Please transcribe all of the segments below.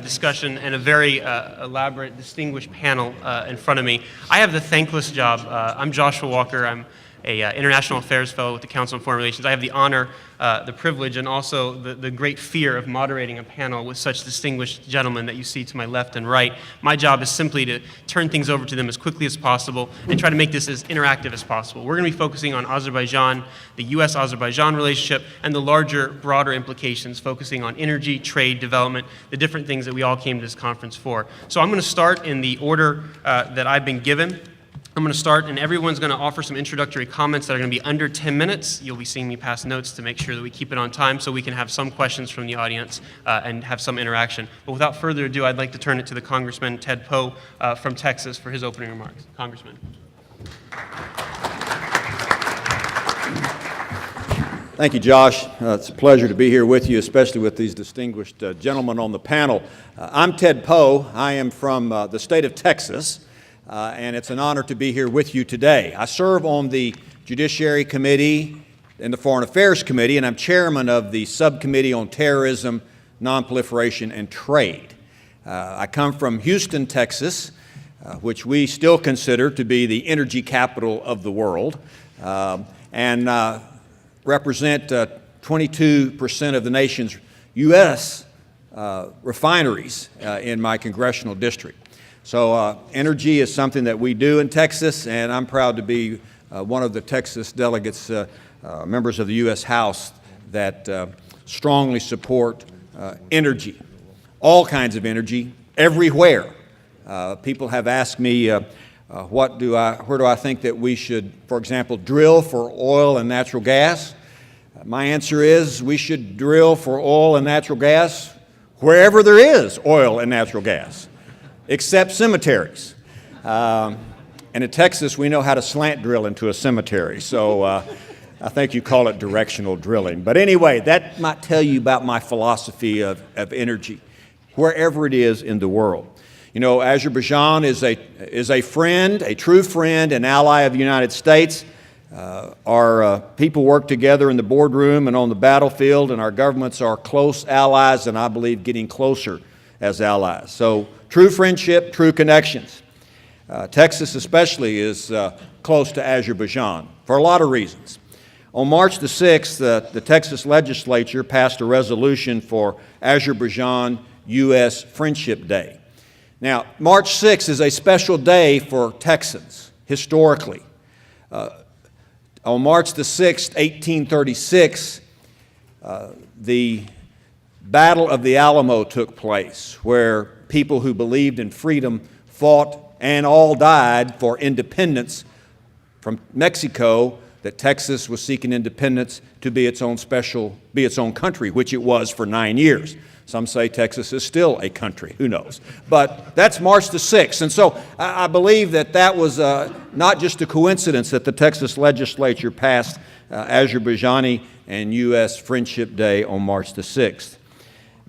Discussion and a very elaborate, distinguished panel in front of me. I have the thankless job. I'm Joshua Walker. I'm a International Affairs Fellow with the Council on Foreign Relations. I have the honor, the privilege, and also the great fear of moderating a panel with such distinguished gentlemen that you see to my left and right. My job is simply to turn things over to them as quickly as possible and try to make this as interactive as possible. We're going to be focusing on Azerbaijan, the U.S.-Azerbaijan relationship, and the larger, broader implications, focusing on energy, trade, development, the different things that we all came to this conference for. So I'm going to start in the order that I've been given. I'm going to start, and everyone's going to offer some introductory comments that are going to be under 10 minutes. You'll be seeing me pass notes to make sure that we keep it on time so we can have some questions from the audience and have some interaction. But without further ado, I'd like to turn it to the Congressman Ted Poe from Texas for his opening remarks. Congressman. Thank you, Josh. It's a pleasure to be here with you, especially with these distinguished gentlemen on the panel. I'm Ted Poe. I am from the state of Texas. And it's an honor to be here with you today. I serve on the Judiciary Committee and the Foreign Affairs Committee, and I'm chairman of the Subcommittee on Terrorism, Nonproliferation, and Trade. I come from Houston, Texas, which we still consider to be the energy capital of the world, and represent 22% of the nation's U.S. Refineries in my congressional district. So energy is something that we do in Texas, and I'm proud to be one of the Texas delegates, members of the U.S. House, that strongly support energy, all kinds of energy, everywhere. People have asked me, where do I think that we should, for example, drill for oil and natural gas? My answer is we should drill for oil and natural gas wherever there is oil and natural gas, except cemeteries. And in Texas, we know how to slant drill into a cemetery, so I think you call it directional drilling. But anyway, that might tell you about my philosophy of energy, wherever it is in the world. You know, Azerbaijan is a friend, a true friend and ally of the United States. Our people work together in the boardroom and on the battlefield, and our governments are close allies, and I believe getting closer as allies. So true friendship, true connections. Texas especially is close to Azerbaijan for a lot of reasons. On March the 6th, the Texas legislature passed a resolution for Azerbaijan-U.S. Friendship Day. Now, March 6th is a special day for Texans, historically. On March the 6th, 1836, the Battle of the Alamo took place, where people who believed in freedom fought and all died for independence from Mexico, that Texas was seeking independence to be its own country, which it was for 9 years. Some say Texas is still a country, who knows? But that's March the 6th. And so I believe that was not just a coincidence that the Texas legislature passed Azerbaijani and U.S. Friendship Day on March the 6th.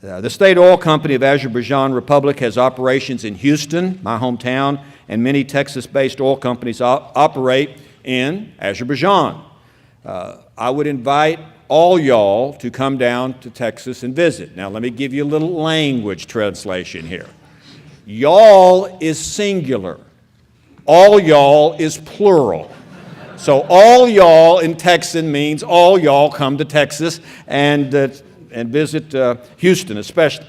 The State Oil Company of Azerbaijan Republic has operations in Houston, my hometown, and many Texas-based oil companies operate in Azerbaijan. I would invite all y'all to come down to Texas and visit. Now, let me give you a little language translation here. Y'all is singular. All y'all is plural. So all y'all in Texan means all y'all come to Texas and visit Houston especially.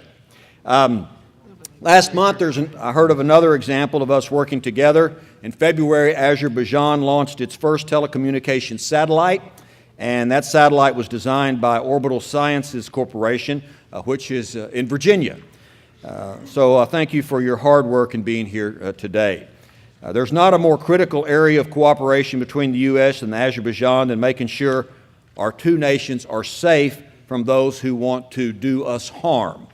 Last month, I heard of another example of us working together. In February, Azerbaijan launched its first telecommunications satellite, and that satellite was designed by Orbital Sciences Corporation, which is in Virginia. So thank you for your hard work in being here today. There's not a more critical area of cooperation between the U.S. and Azerbaijan than making sure our two nations are safe from those who want to do us harm.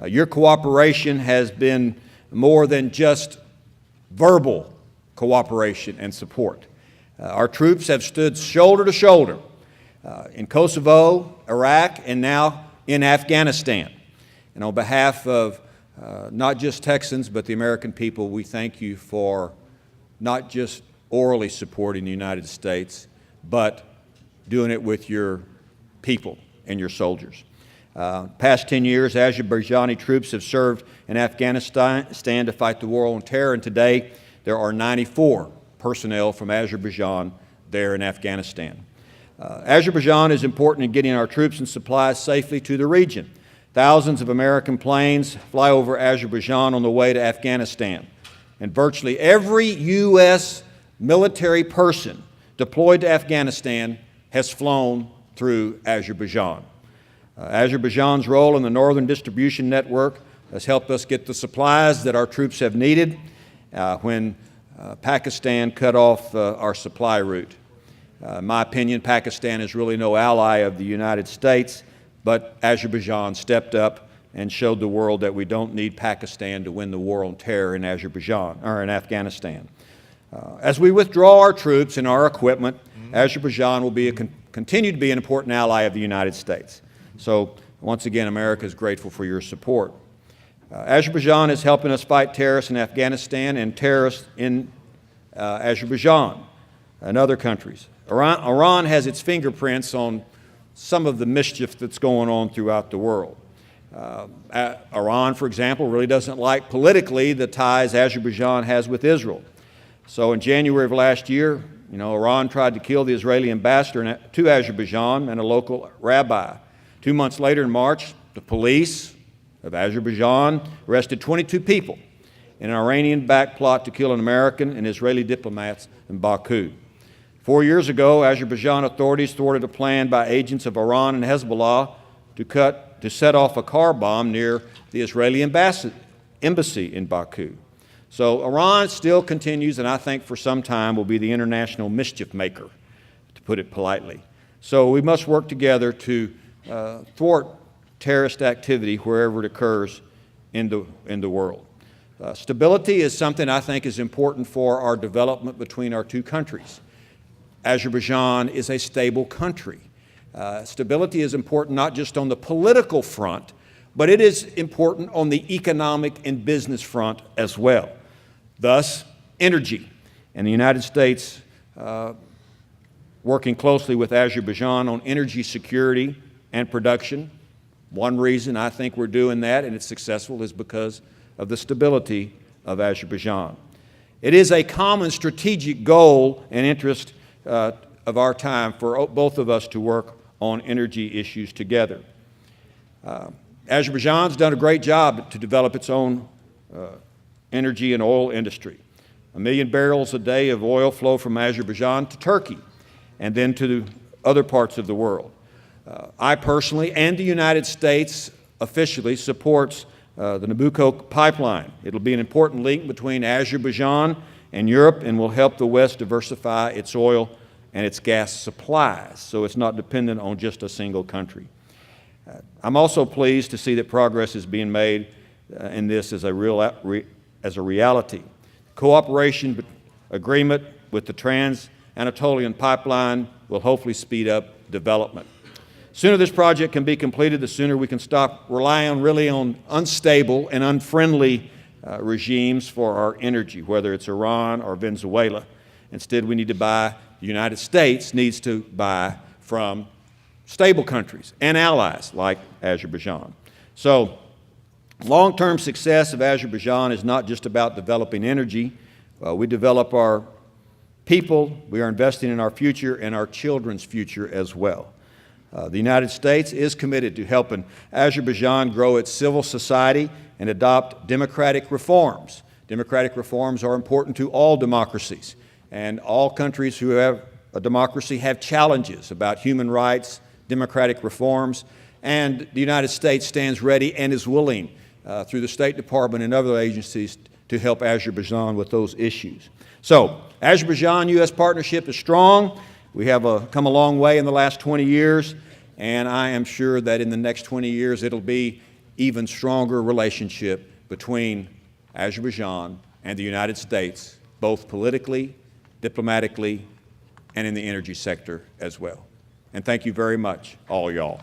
Your cooperation has been more than just verbal cooperation and support. Our troops have stood shoulder to shoulder in Kosovo, Iraq, and now in Afghanistan. And on behalf of not just Texans, but the American people, we thank you for not just orally supporting the United States, but doing it with your people and your soldiers. Past 10 years, Azerbaijani troops have served in Afghanistan to fight the war on terror, and today there are 94 personnel from Azerbaijan there in Afghanistan. Azerbaijan is important in getting our troops and supplies safely to the region. Thousands of American planes fly over Azerbaijan on the way to Afghanistan, and virtually every U.S. military person deployed to Afghanistan has flown through Azerbaijan. Azerbaijan's role in the northern distribution network has helped us get the supplies that our troops have needed when Pakistan cut off our supply route. In my opinion, Pakistan is really no ally of the United States, but Azerbaijan stepped up and showed the world that we don't need Pakistan to win the war on terror in Azerbaijan or in Afghanistan. As we withdraw our troops and our equipment, Azerbaijan will continue to be an important ally of the United States. So, once again, America is grateful for your support. Azerbaijan is helping us fight terrorists in Afghanistan and terrorists in Azerbaijan and other countries. Iran has its fingerprints on some of the mischief that's going on throughout the world. Iran, for example, really doesn't like politically the ties Azerbaijan has with Israel. So in January of last year, Iran tried to kill the Israeli ambassador to Azerbaijan and a local rabbi. 2 months later in March, the police of Azerbaijan arrested 22 people in an Iranian-backed plot to kill an American and Israeli diplomats in Baku. 4 years ago, Azerbaijan authorities thwarted a plan by agents of Iran and Hezbollah to set off a car bomb near the Israeli embassy in Baku. So Iran still continues, and I think for some time will be the international mischief maker, to put it politely. So we must work together to thwart terrorist activity wherever it occurs in the world. Stability is something I think is important for our development between our two countries. Azerbaijan is a stable country. Stability is important not just on the political front, but it is important on the economic and business front as well. Thus, energy. And the United States working closely with Azerbaijan on energy security and production. One reason I think we're doing that and it's successful is because of the stability of Azerbaijan. It is a common strategic goal and interest of our time for both of us to work on energy issues together. Azerbaijan's done a great job to develop its own energy and oil industry. 1 million barrels a day of oil flow from Azerbaijan to Turkey and then to other parts of the world. I personally and the United States officially supports the Nabucco pipeline. It'll be an important link between Azerbaijan and Europe and will help the West diversify its oil and its gas supplies, so it's not dependent on just a single country. I'm also pleased to see that progress is being made in this as a reality. Cooperation agreement with the Trans-Anatolian pipeline will hopefully speed up development. The sooner this project can be completed, the sooner we can stop relying really on unstable and unfriendly regimes for our energy, whether it's Iran or Venezuela. Instead, the United States needs to buy from stable countries and allies like Azerbaijan. So, long-term success of Azerbaijan is not just about developing energy. We develop our people, we are investing in our future and our children's future as well. The United States is committed to helping Azerbaijan grow its civil society and adopt democratic reforms. Democratic reforms are important to all democracies, and all countries who have a democracy have challenges about human rights, democratic reforms, and the United States stands ready and is willing through the State Department and other agencies to help Azerbaijan with those issues. So, Azerbaijan-U.S. partnership is strong. We have come a long way in the last 20 years, and I am sure that in the next 20 years it'll be even stronger relationship between Azerbaijan and the United States, both politically, diplomatically, and in the energy sector as well. And thank you very much, all y'all.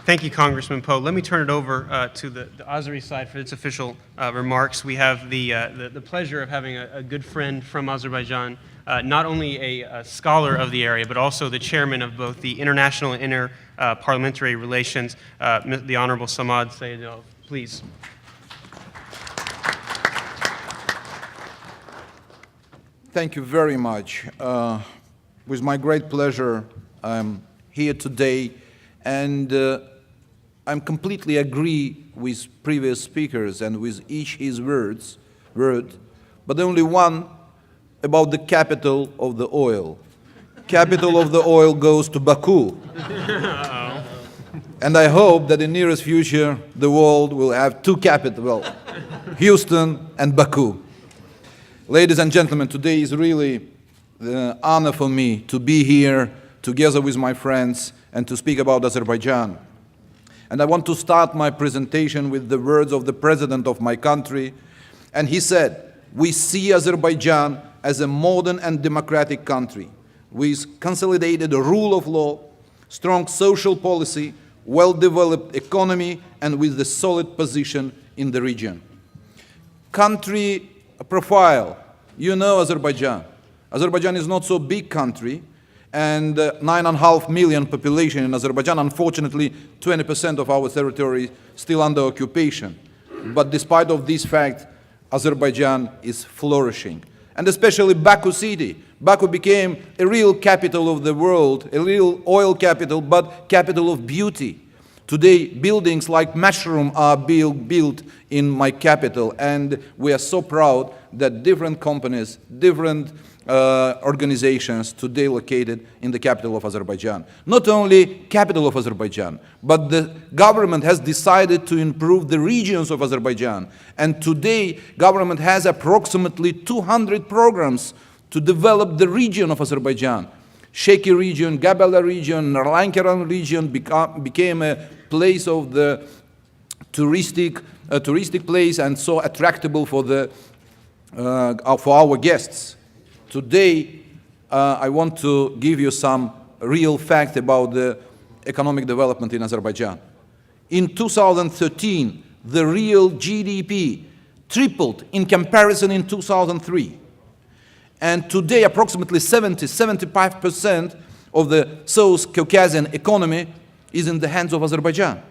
Thank you, Congressman Poe. Let me turn it over to the Azeri side for its official remarks. We have the pleasure of having a good friend from Azerbaijan, not only a scholar of the area, but also the chairman of both the International and Inter-Parliamentary Relations, the Honorable Samad Sayedov. Please. Thank you very much. With my great pleasure, I'm here today, and I'm completely agree with previous speakers and with each his word, but only one about the capital of the oil. Capital of the oil goes to Baku. And I hope that in the nearest future, the world will have two capitals, well, Houston and Baku. Ladies and gentlemen, today is really the honor for me to be here together with my friends and to speak about Azerbaijan. And I want to start my presentation with the words of the president of my country. And he said, "We see Azerbaijan as a modern and democratic country with consolidated rule of law, strong social policy, well-developed economy, and with a solid position in the region." Country profile. You know Azerbaijan. Azerbaijan is not so big country, and 9.5 million population in Azerbaijan. Unfortunately, 20% of our territory still under occupation. But despite of this fact, Azerbaijan is flourishing. And especially Baku city. Baku became a real capital of the world, a real oil capital, but capital of beauty. Today, buildings like mushroom are built in my capital, and we are so proud that different companies, different organizations today located in the capital of Azerbaijan. Not only capital of Azerbaijan, but the government has decided to improve the regions of Azerbaijan. And today, government has approximately 200 programs to develop the region of Azerbaijan. Sheki region, Gabala region, Narlankaran region became a place of the touristic place and so attractable for our guests. Today, I want to give you some real fact about the economic development in Azerbaijan. In 2013, the real GDP tripled in comparison in 2003. And today, approximately 75% of the South Caucasian economy is in the hands of Azerbaijan.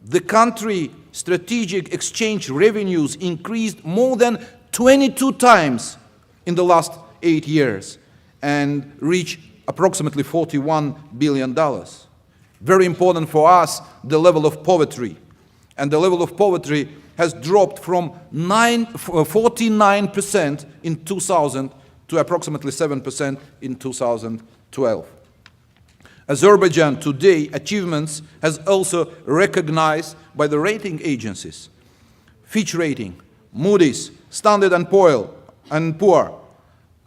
The country strategic exchange revenues increased more than 22 times in the last 8 years and reached approximately $41 billion. Very important for us, the level of poverty. And the level of poverty has dropped from 49% in 2000 to approximately 7% in 2012. Azerbaijan today achievements has also recognized by the rating agencies. Fitch Rating, Moody's, Standard & Poor's.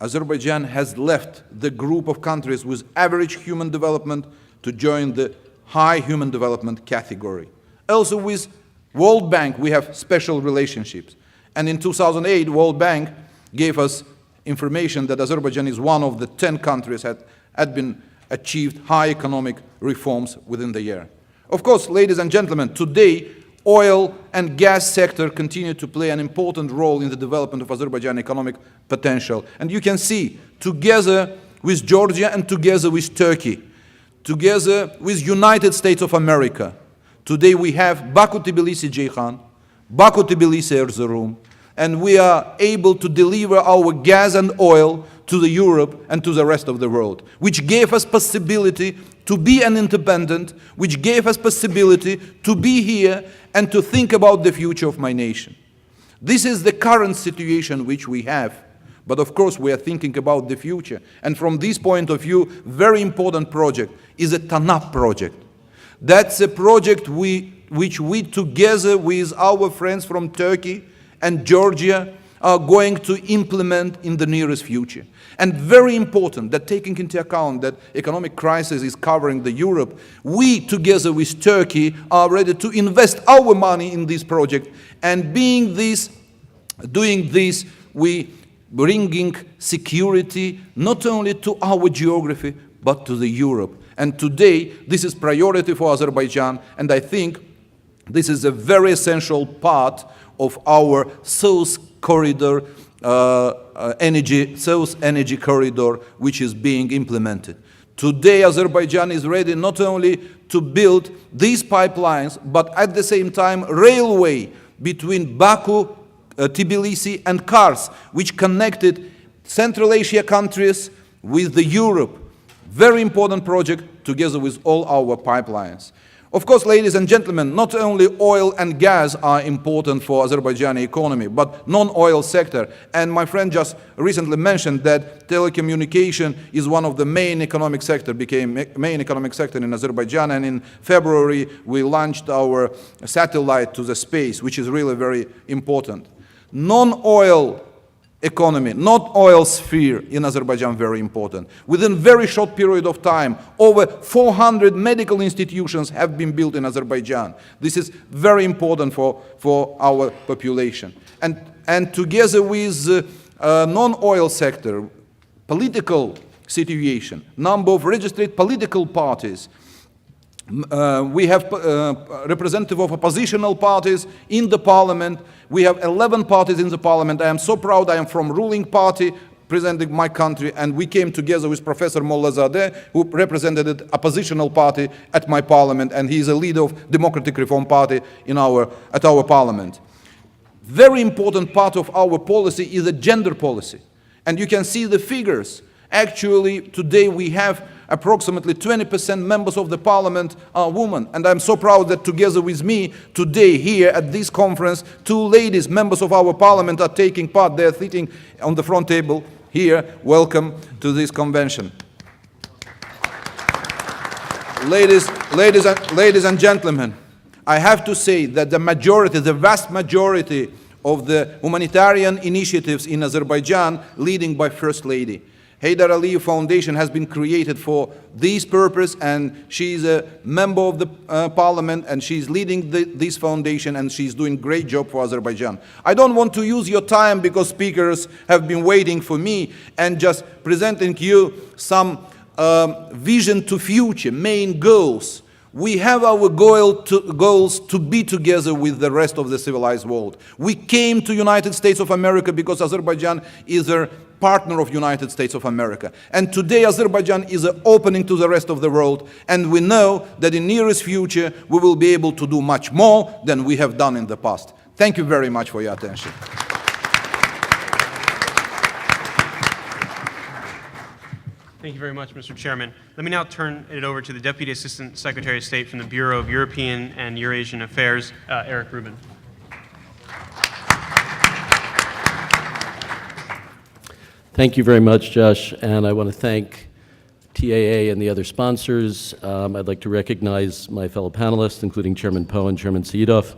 Azerbaijan has left the group of countries with average human development to join the high human development category. Also with World Bank, we have special relationships. And in 2008, World Bank gave us information that Azerbaijan is one of the 10 countries that had been achieved high economic reforms within the year. Of course, ladies and gentlemen, today, oil and gas sector continue to play an important role in the development of Azerbaijan economic potential. And you can see, together with Georgia and together with Turkey, together with United States of America, today we have Baku-Tbilisi-Ceyhan, Baku-Tbilisi-Erzurum, and we are able to deliver our gas and oil to the Europe and to the rest of the world, which gave us possibility to be an independent, which gave us possibility to be here and to think about the future of my nation. This is the current situation which we have, but of course we are thinking about the future. And from this point of view, very important project is a TANAP project. That's a project which we together with our friends from Turkey and Georgia are going to implement in the nearest future. And very important that taking into account that economic crisis is covering the Europe, we together with Turkey are ready to invest our money in this project. And doing this, we bringing security not only to our geography, but to the Europe. And today, this is priority for Azerbaijan, and I think this is a very essential part of our South Corridor South energy corridor, which is being implemented. Today, Azerbaijan is ready not only to build these pipelines, but at the same time, railway between Baku, Tbilisi, and Kars, which connected Central Asia countries with Europe. Very important project together with all our pipelines. Of course, ladies and gentlemen, not only oil and gas are important for Azerbaijani economy, but non-oil sector. And my friend just recently mentioned that telecommunication is one of the main economic sector, became main economic sector in Azerbaijan. And in February, we launched our satellite to the space, which is really very important. Non-oil economy, not oil sphere in Azerbaijan, very important. Within very short period of time, over 400 medical institutions have been built in Azerbaijan. This is very important for our population. And together with non-oil sector, political situation, number of registered political parties, we have representative of oppositional parties in the parliament. We have 11 parties in the parliament. I am so proud I am from ruling party presenting my country, and we came together with Professor Mollazadeh, who represented the oppositional party at my parliament, and he is a leader of Democratic Reform Party at our parliament. Very important part of our policy is a gender policy. And you can see the figures. Actually, today we have approximately 20% members of the parliament are women. And I'm so proud that together with me today here at this conference, 2 ladies, members of our parliament, are taking part. They're sitting on the front table here. Welcome to this convention. Ladies and gentlemen, I have to say that the vast majority of the humanitarian initiatives in Azerbaijan, leading by First Lady. Haydar Aliyev Foundation has been created for this purpose, and she's a member of the parliament, and she's leading this foundation, and she's doing a great job for Azerbaijan. I don't want to use your time because speakers have been waiting for me, and just presenting you some vision to future, main goals. We have our goals to be together with the rest of the civilized world. We came to United States of America because Azerbaijan is a partner of United States of America. And today Azerbaijan is an opening to the rest of the world, and we know that in the nearest future we will be able to do much more than we have done in the past. Thank you very much for your attention. Thank you very much, Mr. Chairman. Let me now turn it over to the Deputy Assistant Secretary of State from the Bureau of European and Eurasian Affairs, Eric Rubin. Thank you very much, Josh, and I want to thank TAA and the other sponsors. I'd like to recognize my fellow panelists, including Chairman Poe and Chairman Saidov,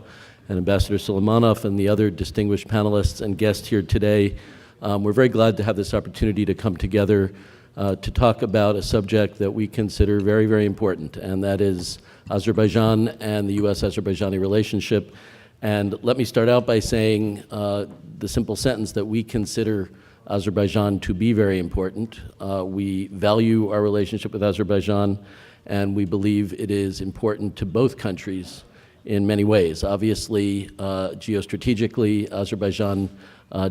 and Ambassador Suleimanov, and the other distinguished panelists and guests here today. We're very glad to have this opportunity to come together to talk about a subject that we consider very, very important, and that is Azerbaijan and the U.S.-Azerbaijani relationship. And let me start out by saying the simple sentence that we consider Azerbaijan to be very important. We value our relationship with Azerbaijan, and we believe it is important to both countries in many ways. Obviously, geostrategically, Azerbaijan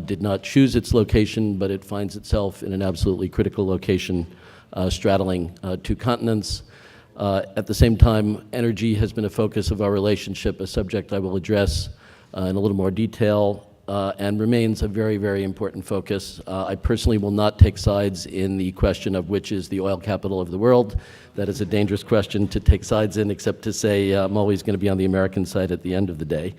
did not choose its location, but it finds itself in an absolutely critical location straddling 2 continents. At the same time, energy has been a focus of our relationship, a subject I will address in a little more detail, and remains a very, very important focus. I personally will not take sides in the question of which is the oil capital of the world. That is a dangerous question to take sides in, except to say I'm always going to be on the American side at the end of the day.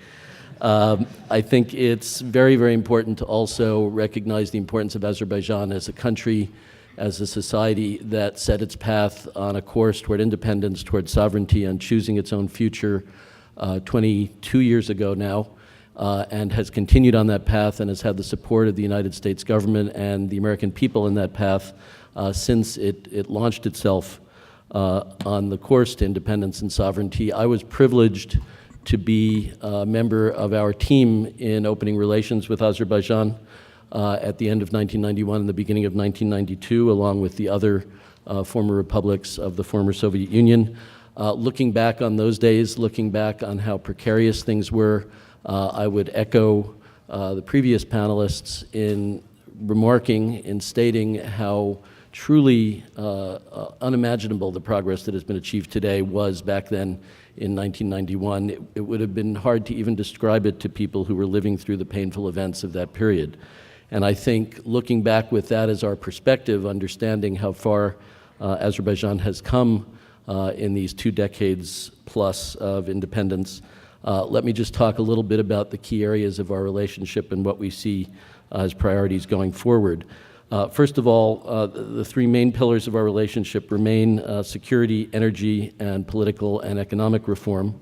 I think it's very, very important to also recognize the importance of Azerbaijan as a country, as a society that set its path on a course toward independence, toward sovereignty, and choosing its own future 22 years ago now, and has continued on that path and has had the support of the United States government and the American people in that path since it launched itself on the course to independence and sovereignty. I was privileged to be a member of our team in opening relations with Azerbaijan at the end of 1991 and the beginning of 1992, along with the other former republics of the former Soviet Union. Looking back on those days, looking back on how precarious things were, I would echo the previous panelists in remarking, in stating how truly unimaginable the progress that has been achieved today was back then in 1991. It would have been hard to even describe it to people who were living through the painful events of that period. And I think looking back with that as our perspective, understanding how far Azerbaijan has come in these 2 decades plus of independence, let me just talk a little bit about the key areas of our relationship and what we see as priorities going forward. First of all, the 3 main pillars of our relationship remain security, energy, and political and economic reform.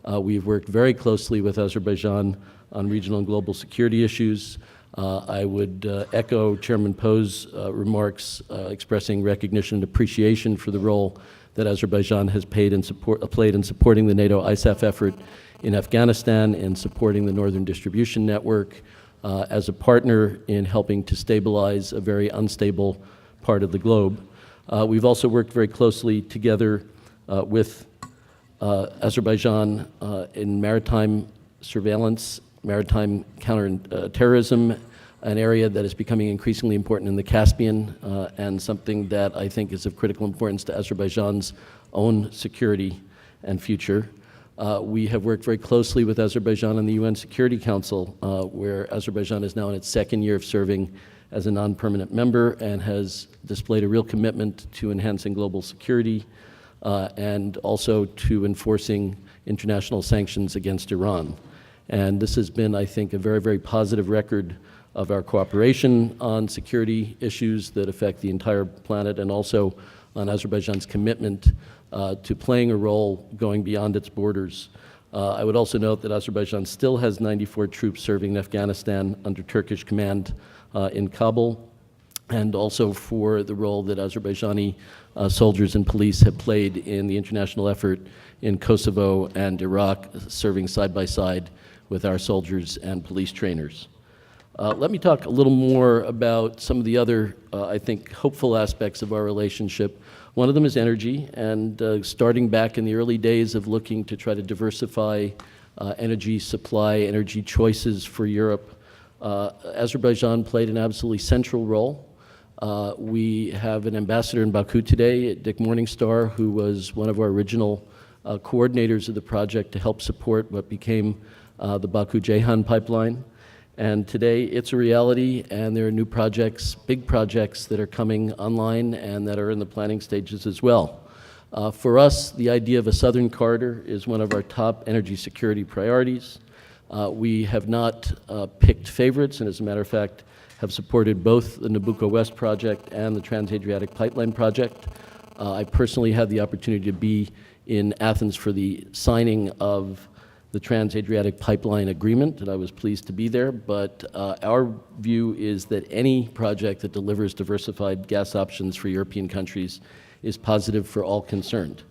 We've worked very closely with Azerbaijan on regional and global security issues. I would echo Chairman Poe's remarks expressing recognition and appreciation for the role that Azerbaijan has played in supporting the NATO ISAF effort in Afghanistan, in supporting the Northern Distribution Network, as a partner in helping to stabilize a very unstable part of the globe. We've also worked very closely together with Azerbaijan in maritime surveillance, maritime counterterrorism, an area that is becoming increasingly important in the Caspian, and something that I think is of critical importance to Azerbaijan's own security and future. We have worked very closely with Azerbaijan in the UN Security Council, where Azerbaijan is now in its 2nd year of serving as a non-permanent member and has displayed a real commitment to enhancing global security and also to enforcing international sanctions against Iran. And this has been, I think, a very, very positive record of our cooperation on security issues that affect the entire planet, and also on Azerbaijan's commitment to playing a role going beyond its borders. I would also note that Azerbaijan still has 94 troops serving in Afghanistan under Turkish command in Kabul, and also for the role that Azerbaijani soldiers and police have played in the international effort in Kosovo and Iraq, serving side by side with our soldiers and police trainers. Let me talk a little more about some of the other, I think, hopeful aspects of our relationship. One of them is energy, and starting back in the early days of looking to try to diversify energy supply, energy choices for Europe, Azerbaijan played an absolutely central role. We have an ambassador in Baku today, Dick Morningstar, who was one of our original coordinators of the project to help support what became the Baku-Ceyhan pipeline. And today it's a reality, and there are new projects, big projects that are coming online and that are in the planning stages as well. For us, the idea of a southern corridor is one of our top energy security priorities. We have not picked favorites, and as a matter of fact, have supported both the Nabucco West project and the Trans-Adriatic Pipeline project. I personally had the opportunity to be in Athens for the signing of the Trans-Adriatic Pipeline Agreement, and I was pleased to be there, but our view is that any project that delivers diversified gas options for European countries is positive for all concerned.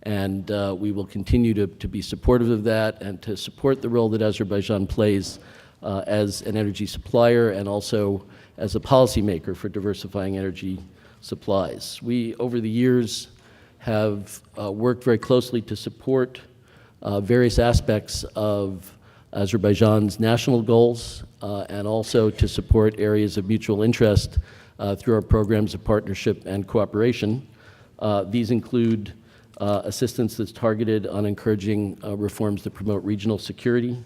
And we will continue to be supportive of that and to support the role that Azerbaijan plays as an energy supplier and also as a policymaker for diversifying energy supplies. We, over the years, have worked very closely to support various aspects of Azerbaijan's national goals and also to support areas of mutual interest through our programs of partnership and cooperation. These include assistance that's targeted on encouraging reforms that promote regional security,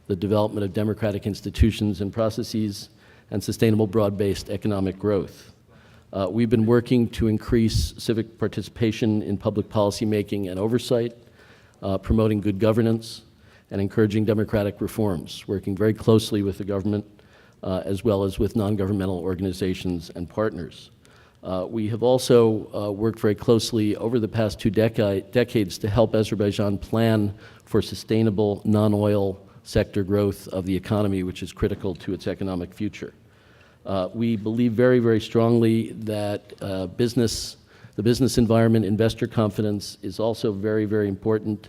the development of democratic institutions and processes, and sustainable broad-based economic growth. We've been working to increase civic participation in public policy making and oversight, promoting good governance, and encouraging democratic reforms, working very closely with the government as well as with non-governmental organizations and partners. We have also worked very closely over the past 2 decades to help Azerbaijan plan for sustainable non-oil sector growth of the economy, which is critical to its economic future. We believe very, very strongly that the business environment, investor confidence is also very, very important.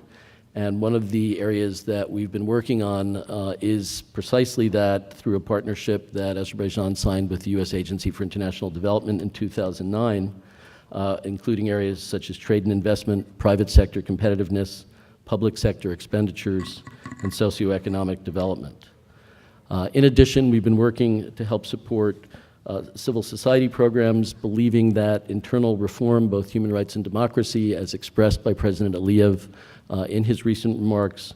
And one of the areas that we've been working on is precisely that through a partnership that Azerbaijan signed with the U.S. Agency for International Development in 2009, including areas such as trade and investment, private sector competitiveness, public sector expenditures, and socioeconomic development. In addition, we've been working to help support civil society programs, believing that internal reform, both human rights and democracy, as expressed by President Aliyev in his recent remarks,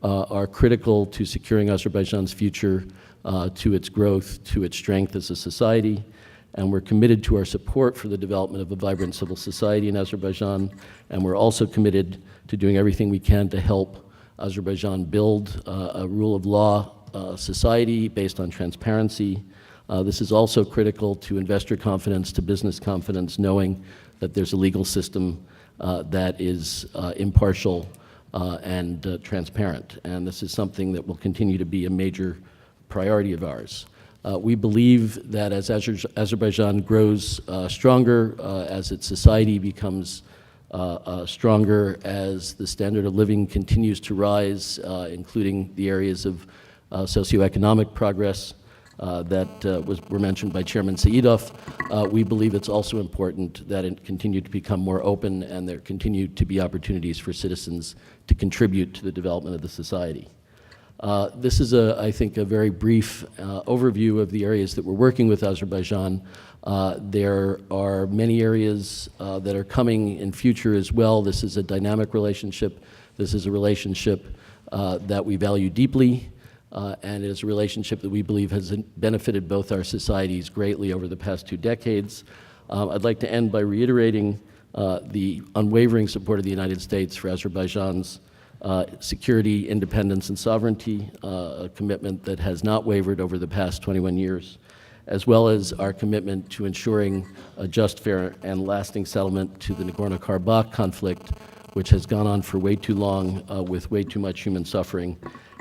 are critical to securing Azerbaijan's future, to its growth, to its strength as a society. And we're committed to our support for the development of a vibrant civil society in Azerbaijan, and we're also committed to doing everything we can to help Azerbaijan build a rule of law society based on transparency. This is also critical to investor confidence, to business confidence, knowing that there's a legal system that is impartial and transparent. And this is something that will continue to be a major priority of ours. We believe that as Azerbaijan grows stronger, as its society becomes stronger, as the standard of living continues to rise, including the areas of socioeconomic progress that were mentioned by Chairman Saidov, we believe it's also important that it continue to become more open and there continue to be opportunities for citizens to contribute to the development of the society. This is, I think, a very brief overview of the areas that we're working with Azerbaijan. There are many areas that are coming in future as well. This is a dynamic relationship. This is a relationship that we value deeply, and it is a relationship that we believe has benefited both our societies greatly over the past 2 decades. I'd like to end by reiterating the unwavering support of the United States for Azerbaijan's security, independence, and sovereignty, a commitment that has not wavered over the past 21 years, as well as our commitment to ensuring a just, fair, and lasting settlement to the Nagorno-Karabakh conflict, which has gone on for way too long with way too much human suffering.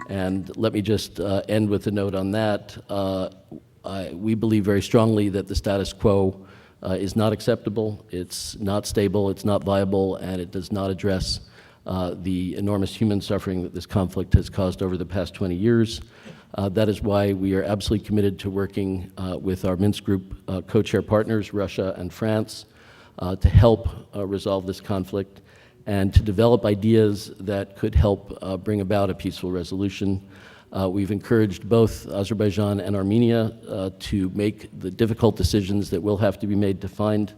And let me just end with a note on that. We believe very strongly that the status quo is not acceptable, it's not stable, it's not viable, and it does not address the enormous human suffering that this conflict has caused over the past 20 years. That is why we are absolutely committed to working with our Minsk Group co-chair partners, Russia and France, to help resolve this conflict and to develop ideas that could help bring about a peaceful resolution. We've encouraged both Azerbaijan and Armenia to make the difficult decisions that will have to be made to find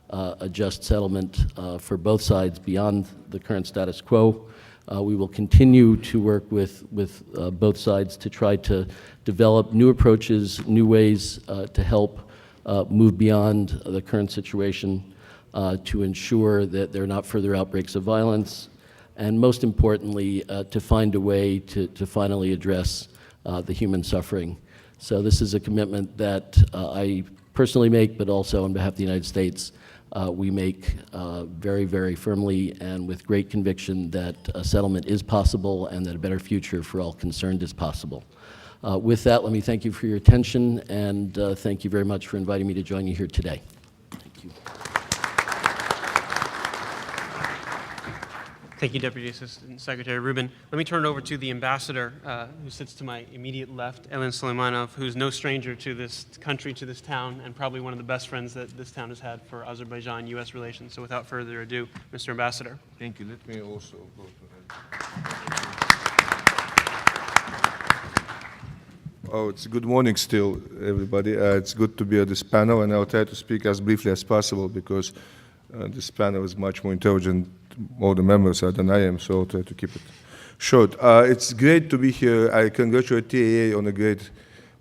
a just settlement for both sides beyond the current status quo. We will continue to work with both sides to try to develop new approaches, new ways to help move beyond the current situation, to ensure that there are not further outbreaks of violence, and most importantly, to find a way to finally address the human suffering. So this is a commitment that I personally make, but also on behalf of the United States, we make very, very firmly and with great conviction that a settlement is possible and that a better future for all concerned is possible. With that, let me thank you for your attention, and thank you very much for inviting me to join you here today. Thank you. Thank you, Deputy Assistant Secretary Rubin. Let me turn it over to the ambassador who sits to my immediate left, Elin Suleimanov, who's no stranger to this country, to this town, and probably one of the best friends that this town has had for Azerbaijan-U.S. relations. So without further ado, Mr. Ambassador. Thank you. Let me also go to Oh, it's good morning still, everybody. It's good to be at this panel, and I'll try to speak as briefly as possible because this panel is much more intelligent. All the members are than I am, so I'll try to keep it short. It's great to be here. I congratulate TAA on a great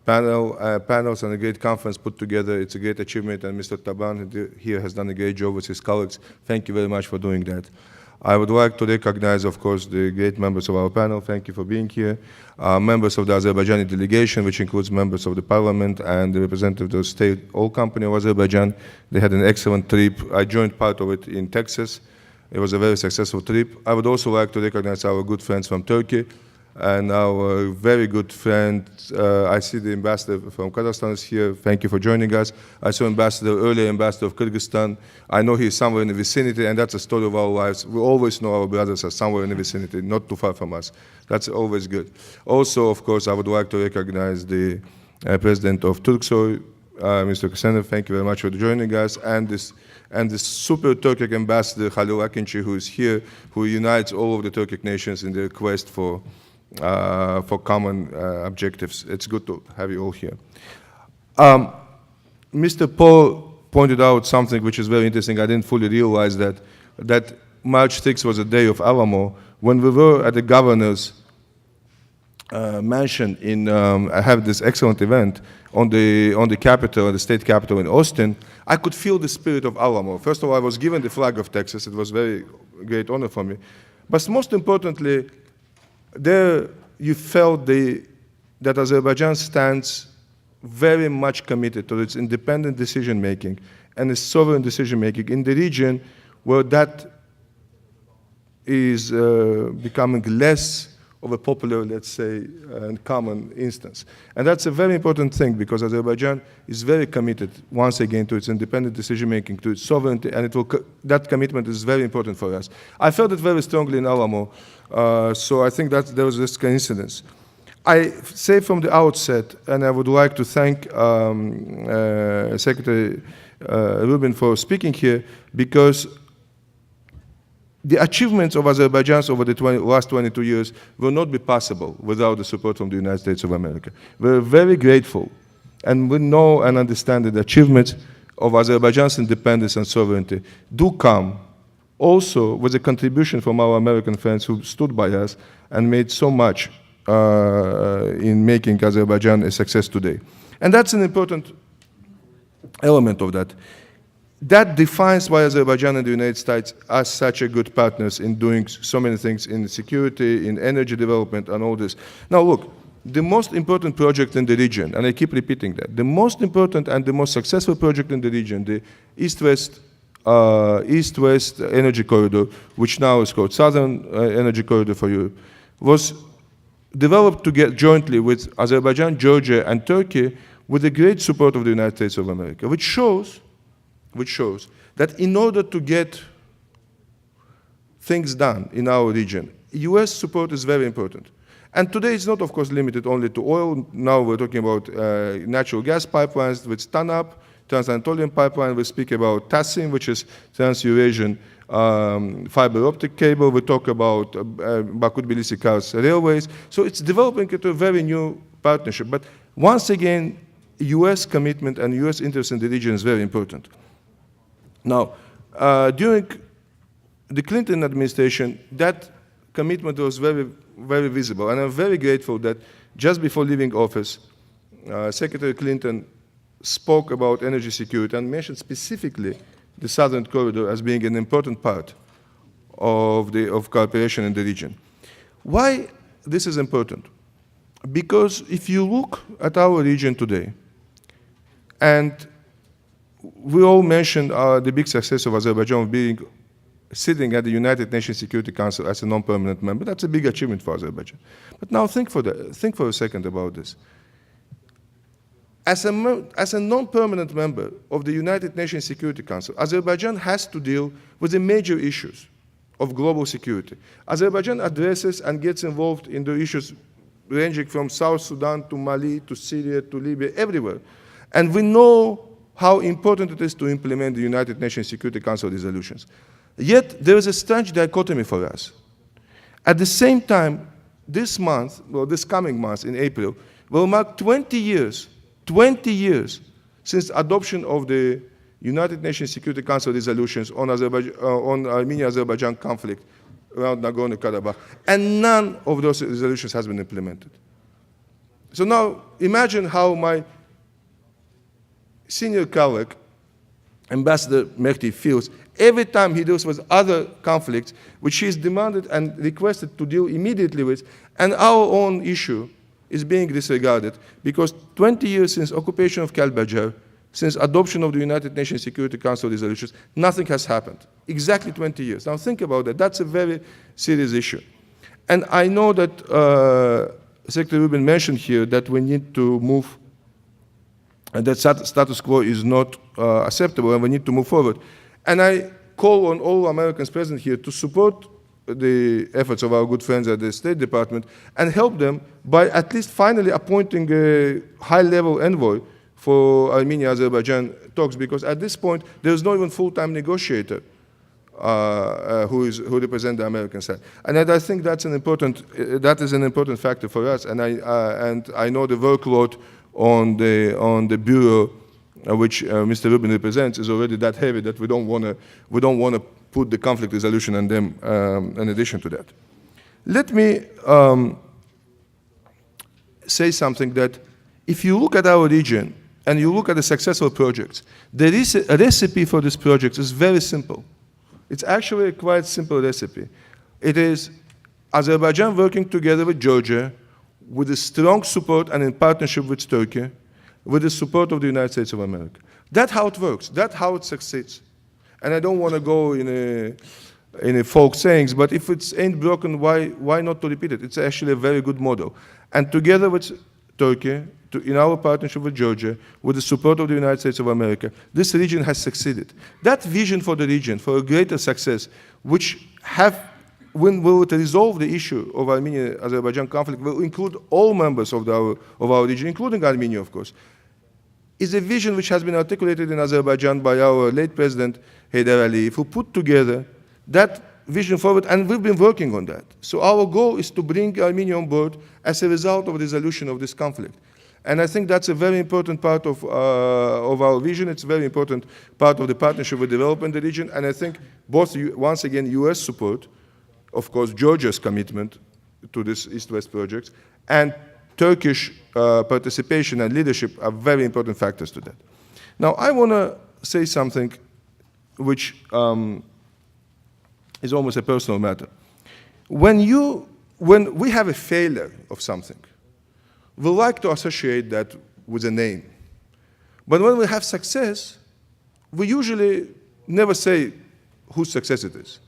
panels and a great conference put together. It's a great achievement, and Mr. Taban here has done a great job with his colleagues. Thank you very much for doing that. I would like to recognize, of course, the great members of our panel. Thank you for being here. Members of the Azerbaijani delegation, which includes members of the parliament and the representative of the state oil company of Azerbaijan. They had an excellent trip. I joined part of it in Texas. It was a very successful trip. I would also like to recognize our good friends from Turkey and our very good friend, I see the ambassador from Kazakhstan is here. Thank you for joining us. I saw earlier ambassador of Kyrgyzstan. I know he's somewhere in the vicinity, and that's a story of our lives. We always know our brothers are somewhere in the vicinity, not too far from us. That's always good. Also, of course, I would like to recognize the president of Turksoy, Mr. Kusenev. Thank you very much for joining us, and this super Turkic ambassador, Halil Akinci, who is here, who unites all of the Turkic nations in their quest for for common objectives. It's good to have you all here. Mr. Paul pointed out something which is very interesting. I didn't fully realize that March 6th was a day of Alamo. When we were at the governor's mansion I have this excellent event on the capital, the state capitol in Austin, I could feel the spirit of Alamo. First of all, I was given the flag of Texas. It was a very great honor for me. But most importantly, there you felt that Azerbaijan stands very much committed to its independent decision-making and its sovereign decision-making in the region where that is becoming less of a popular, let's say, and common instance. And that's a very important thing because Azerbaijan is very committed, once again, to its independent decision-making, to its sovereignty, and that commitment is very important for us. I felt it very strongly in Alamo, so I think that there was this coincidence. I say from the outset, and I would like to thank Secretary Rubin for speaking here, because the achievements of Azerbaijan over the last 22 years will not be possible without the support from the United States of America. We're very grateful, and we know and understand that the achievements of Azerbaijan's independence and sovereignty do come also with a contribution from our American friends who stood by us and made so much in making Azerbaijan a success today. And that's an important element of that. That defines why Azerbaijan and the United States are such a good partners in doing so many things in security, in energy development, and all this. Now look, the most important project in the region, and I keep repeating that, the most important and the most successful project in the region, the East-West energy corridor, which now is called Southern Energy Corridor for Europe, was developed jointly with Azerbaijan, Georgia, and Turkey with the great support of the United States of America, which shows that in order to get things done in our region, US support is very important. And today it's not, of course, limited only to oil. Now we're talking about natural gas pipelines with TANAP, Trans-Anatolian Pipeline. We speak about TASIM, which is Trans-Eurasian fiber optic cable. We talk about Baku-Tbilisi-Kars railways. So it's developing into a very new partnership. But once again, US commitment and US interest in the region is very important. Now, during the Clinton administration, that commitment was very, very visible. And I'm very grateful that just before leaving office, Secretary Clinton spoke about energy security and mentioned specifically the Southern Corridor as being an important part of cooperation in the region. Why this is important? Because if you look at our region today, and we all mentioned the big success of Azerbaijan of being sitting at the United Nations Security Council as a non-permanent member. That's a big achievement for Azerbaijan. But now think for a second about this. As a non-permanent member of the United Nations Security Council, Azerbaijan has to deal with the major issues of global security. Azerbaijan addresses and gets involved in the issues ranging from South Sudan to Mali to Syria to Libya, everywhere. And we know how important it is to implement the United Nations Security Council resolutions. Yet, there is a strange dichotomy for us. At the same time, this month, well, this coming month in April, will mark 20 years since adoption of the United Nations Security Council resolutions on Armenia-Azerbaijan conflict around Nagorno-Karabakh, and none of those resolutions has been implemented. So now, imagine how my senior colleague, Ambassador Mehdi, feels every time he deals with other conflicts, which he is demanded and requested to deal immediately with, and our own issue is being disregarded, because 20 years since occupation of Kalbajar, since adoption of the United Nations Security Council resolutions, nothing has happened. Exactly 20 years. Now think about that. That's a very serious issue. And I know that Secretary Rubin mentioned here that we need to move, and that status quo is not acceptable, and we need to move forward. And I call on all Americans present here to support the efforts of our good friends at the State Department and help them by at least finally appointing a high-level envoy for Armenia-Azerbaijan talks, because at this point, there is no even full-time negotiator who represent the American side. And I think that is an important factor for us. And I know the workload on the bureau, which Mr. Rubin represents, is already that heavy that we don't want to put the conflict resolution on them in addition to that. Let me say something that if you look at our region and you look at the successful projects, the recipe for this project is very simple. It's actually a quite simple recipe. It is Azerbaijan working together with Georgia with a strong support and in partnership with Turkey, with the support of the United States of America. That's how it works. That's how it succeeds. And I don't want to go in a folk sayings, but if it ain't broken, why not to repeat it? It's actually a very good model. And together with Turkey, in our partnership with Georgia, with the support of the United States of America, this region has succeeded. That vision for the region, for a greater success, which will resolve the issue of Armenia-Azerbaijan conflict, will include all members of our region, including Armenia, of course, is a vision which has been articulated in Azerbaijan by our late President Heydar Aliyev, who put together that vision forward, and we've been working on that. So our goal is to bring Armenia on board as a result of resolution of this conflict. And I think that's a very important part of our vision. It's a very important part of the partnership with development in the region. And I think both, once again, US support, of course, Georgia's commitment to this East-West project, and Turkish participation and leadership are very important factors to that. Now, I want to say something which is almost a personal matter. When we have a failure of something, we like to associate that with a name. But when we have success, we usually never say whose success it is.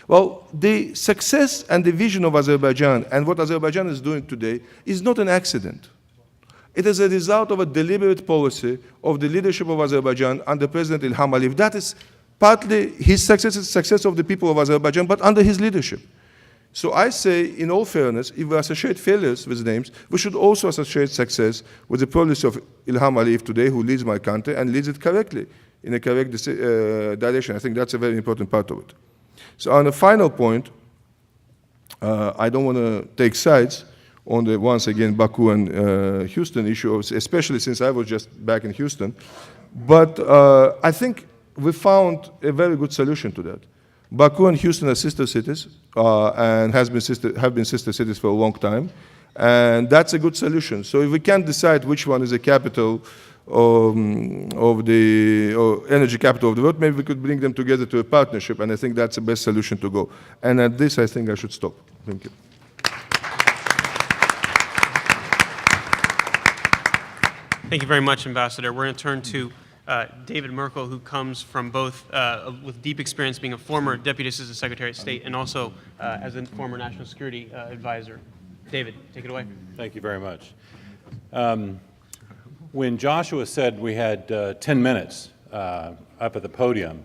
Well, the success and the vision of Azerbaijan and what Azerbaijan is doing today is not an accident. It is a result of a deliberate policy of the leadership of Azerbaijan under President Ilham Aliyev. That is partly his success, the success of the people of Azerbaijan, but under his leadership. So I say, in all fairness, if we associate failures with names, we should also associate success with the policy of Ilham Aliyev today, who leads my country and leads it correctly, in a correct direction. I think that's a very important part of it. So on the final point, I don't want to take sides on the, once again, Baku and Houston issue, especially since I was just back in Houston. But I think we found a very good solution to that. Baku and Houston are sister cities and have been sister cities for a long time. And that's a good solution. So if we can't decide which one is the capital of the energy capital of the world, maybe we could bring them together to a partnership, and I think that's the best solution to go. And at this, I think I should stop. Thank you. Thank you very much, Ambassador. We're going to turn to David Merkel, who comes from both with deep experience being a former Deputy Assistant Secretary of State and also as a former National Security Advisor. David, take it away. Thank you very much. When Joshua said we had 10 minutes up at the podium,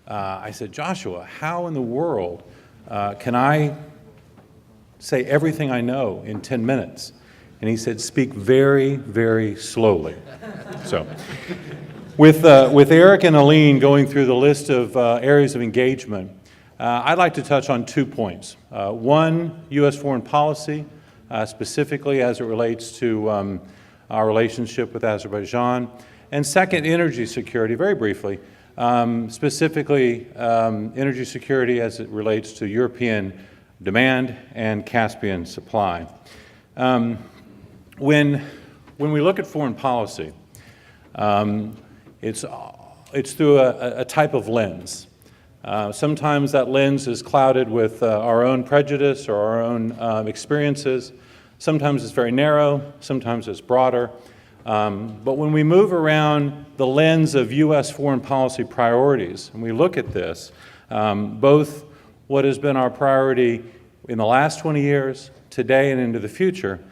I said, Joshua, how in the world can I say everything I know in 10 minutes? And he said, speak very, very slowly. So, with Eric and Aline going through the list of areas of engagement, I'd like to touch on 2 points. One, U.S. foreign policy, specifically as it relates to our relationship with Azerbaijan, and second, energy security, very briefly, specifically energy security as it relates to European demand and Caspian supply. When we look at foreign policy, it's through a type of lens. Sometimes that lens is clouded with our own prejudice or our own experiences. Sometimes it's very narrow, sometimes it's broader. But when we move around the lens of U.S. foreign policy priorities, and we look at this, both what has been our priority in the last 20 years, today and into the future,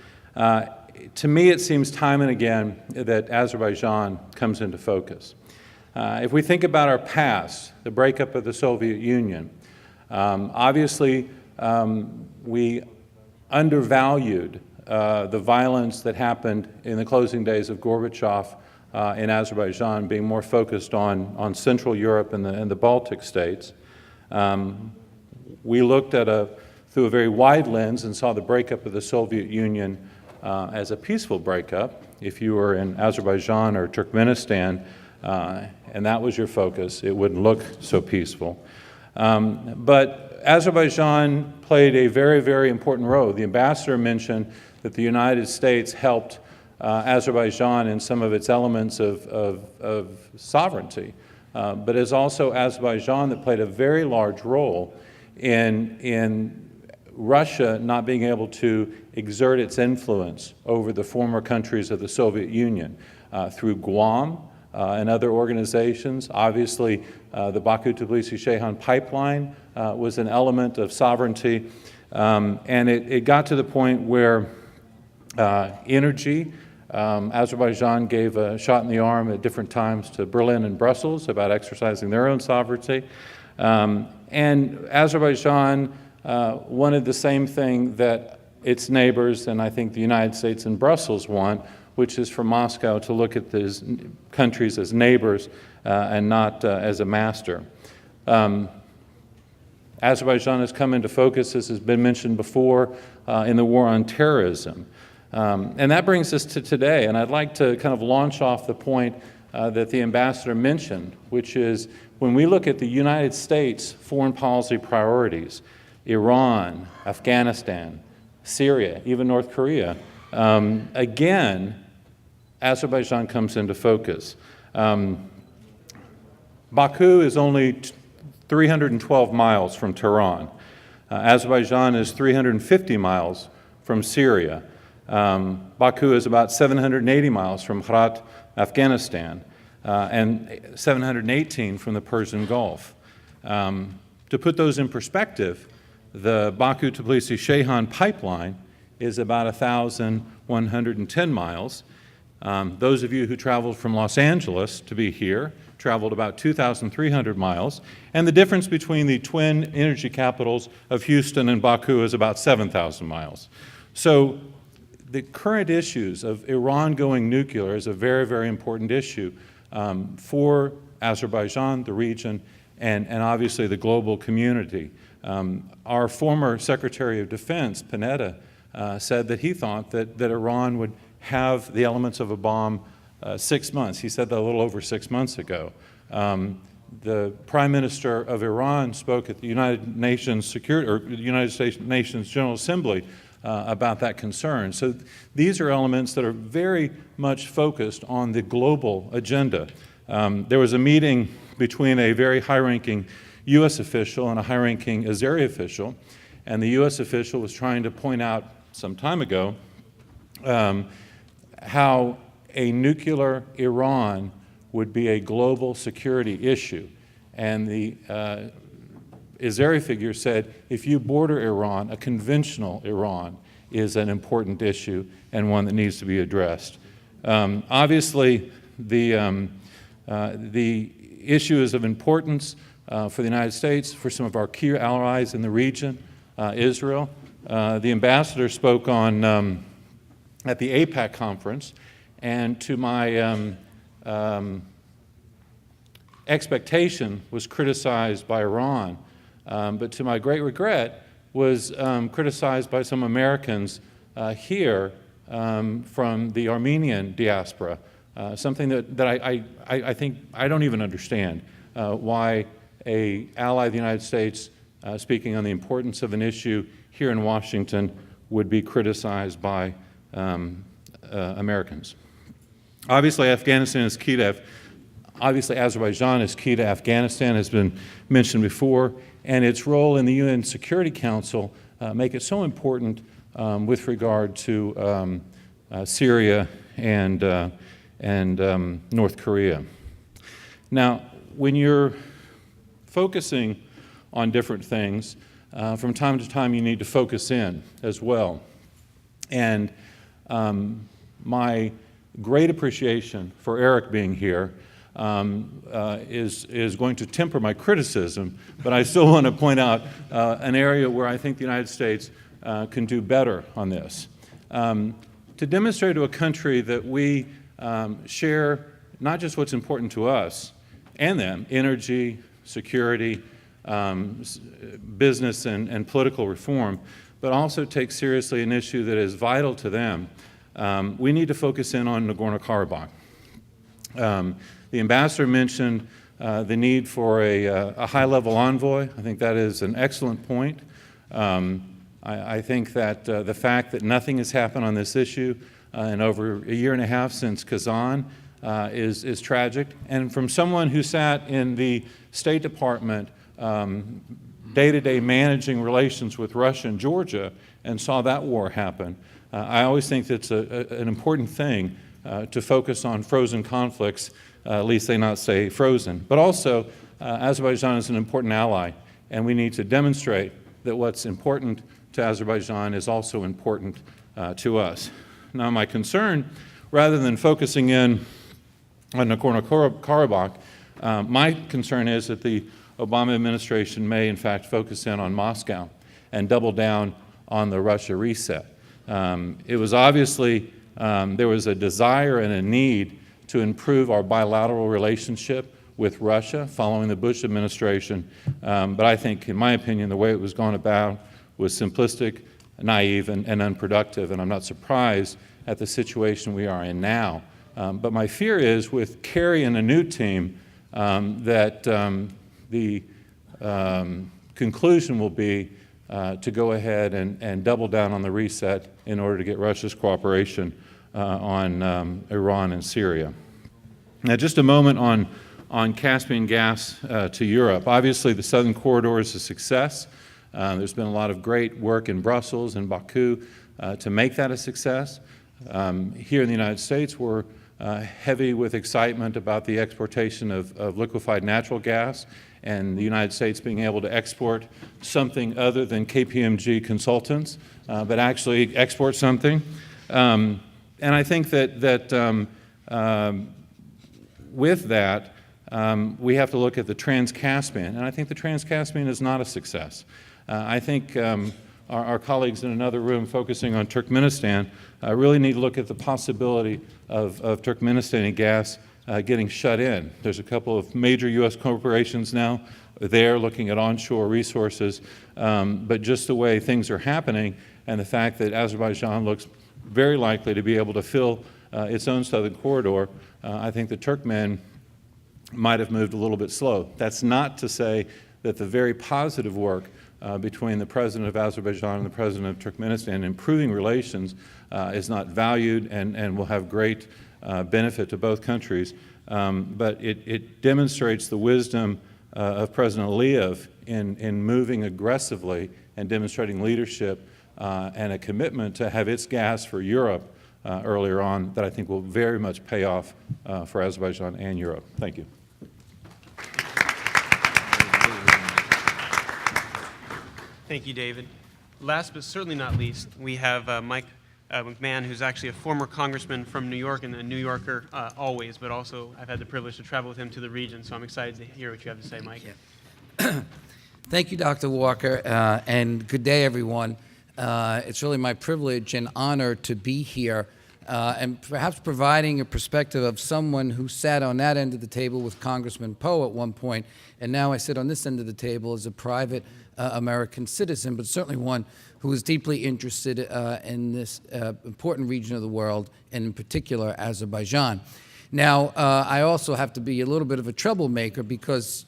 to me it seems time and again that Azerbaijan comes into focus. If we think about our past, the breakup of the Soviet Union, obviously we undervalued the violence that happened in the closing days of Gorbachev in Azerbaijan, being more focused on Central Europe and the Baltic states. We looked through a very wide lens and saw the breakup of the Soviet Union as a peaceful breakup. If you were in Azerbaijan or Turkmenistan, and that was your focus, it wouldn't look so peaceful. But Azerbaijan played a very, very important role. The ambassador mentioned that the United States helped Azerbaijan in some of its elements of sovereignty. But it's also Azerbaijan that played a very large role in Russia not being able to exert its influence over the former countries of the Soviet Union through Guam and other organizations. Obviously, the Baku-Tbilisi-Ceyhan pipeline was an element of sovereignty, and it got to the point where energy, Azerbaijan gave a shot in the arm at different times to Berlin and Brussels about exercising their own sovereignty. And Azerbaijan wanted the same thing that its neighbors, and I think the United States and Brussels want, which is for Moscow to look at these countries as neighbors and not as a master. Azerbaijan has come into focus, as has been mentioned before, in the war on terrorism. And that brings us to today, and I'd like to kind of launch off the point that the ambassador mentioned, which is when we look at the United States foreign policy priorities, Iran, Afghanistan, Syria, even North Korea, again, Azerbaijan comes into focus. Baku is only 312 miles from Tehran. Azerbaijan is 350 miles from Syria. Baku is about 780 miles from Herat, Afghanistan, and 718 from the Persian Gulf. To put those in perspective, the Baku-Tbilisi-Ceyhan pipeline is about 1,110 miles. Those of you who traveled from Los Angeles to be here traveled about 2,300 miles, and the difference between the twin energy capitals of Houston and Baku is about 7,000 miles. So the current issues of Iran going nuclear is a very, very important issue for Azerbaijan, the region, and obviously the global community. Our former Secretary of Defense, Panetta, said that he thought that Iran would have the elements of a bomb 6 months. He said that a little over 6 months ago. The Prime Minister of Iran spoke at the United Nations Nations General Assembly about that concern. So these are elements that are very much focused on the global agenda. There was a meeting between a very high-ranking U.S. official and a high-ranking Azeri official, and the U.S. official was trying to point out some time ago how a nuclear Iran would be a global security issue. And the Azeri figure said, if you border Iran, a conventional Iran is an important issue and one that needs to be addressed. Obviously, the issue is of importance for the United States, for some of our key allies in the region, Israel. The ambassador spoke on at the APAC conference, and to my expectation was criticized by Iran, but to my great regret was criticized by some Americans here from the Armenian diaspora, something that I think I don't even understand why an ally of the United States speaking on the importance of an issue here in Washington would be criticized by Americans. Obviously, Afghanistan is key to Obviously, Azerbaijan is key to Afghanistan, has been mentioned before, and its role in the UN Security Council make it so important with regard to Syria and North Korea. Now, when you're focusing on different things, from time to time you need to focus in as well. And my great appreciation for Eric being here is going to temper my criticism, but I still want to point out an area where I think the United States can do better on this. To demonstrate to a country that we share not just what's important to us and them, energy, security, business and political reform, but also take seriously an issue that is vital to them. We need to focus in on Nagorno-Karabakh. The ambassador mentioned the need for a high-level envoy. I think that is an excellent point. I think that the fact that nothing has happened on this issue in over a year and a half since Kazan is tragic. And from someone who sat in the State Department day-to-day managing relations with Russia and Georgia and saw that war happen, I always think that's an important thing to focus on frozen conflicts, at least they not say frozen. But also, Azerbaijan is an important ally, and we need to demonstrate that what's important to Azerbaijan is also important to us. Now, my concern, rather than focusing in on Nagorno-Karabakh, my concern is that the Obama administration may, in fact, focus in on Moscow and double down on the Russia reset. It was obviously, there was a desire and a need to improve our bilateral relationship with Russia following the Bush administration, but I think, in my opinion, the way it was gone about was simplistic, naive, and unproductive, and I'm not surprised at the situation we are in now. But my fear is, with Kerry and a new team, that the conclusion will be to go ahead and double down on the reset in order to get Russia's cooperation on Iran and Syria. Now, just a moment on Caspian gas to Europe. Obviously, the Southern Corridor is a success. There's been a lot of great work in Brussels and Baku to make that a success. Here in the United States, we're heavy with excitement about the exportation of liquefied natural gas and the United States being able to export something other than KPMG consultants, but actually export something. And I think that with that, we have to look at the Trans-Caspian, and I think the Trans-Caspian is not a success. I think our colleagues in another room focusing on Turkmenistan really need to look at the possibility of Turkmenistani gas getting shut in. There's a couple of major U.S. corporations now there looking at onshore resources, but just the way things are happening and the fact that Azerbaijan looks very likely to be able to fill its own southern corridor, I think the Turkmen might have moved a little bit slow. That's not to say that the very positive work between the President of Azerbaijan and the President of Turkmenistan improving relations is not valued and will have great benefit to both countries. But it demonstrates the wisdom of President Aliyev in moving aggressively and demonstrating leadership and a commitment to have its gas for Europe earlier on that I think will very much pay off for Azerbaijan and Europe. Thank you. Thank you, David. Last but certainly not least, we have Mike McMahon, who's actually a former congressman from New York and a New Yorker always, but also I've had the privilege to travel with him to the region, so I'm excited to hear what you have to say, Mike. Yeah. Thank you, Dr. Walker, and good day, everyone. It's really my privilege and honor to be here and perhaps providing a perspective of someone who sat on that end of the table with Congressman Poe at one point, and now I sit on this end of the table as a private American citizen, but certainly one who is deeply interested in this important region of the world, and in particular, Azerbaijan. Now, I also have to be a little bit of a troublemaker because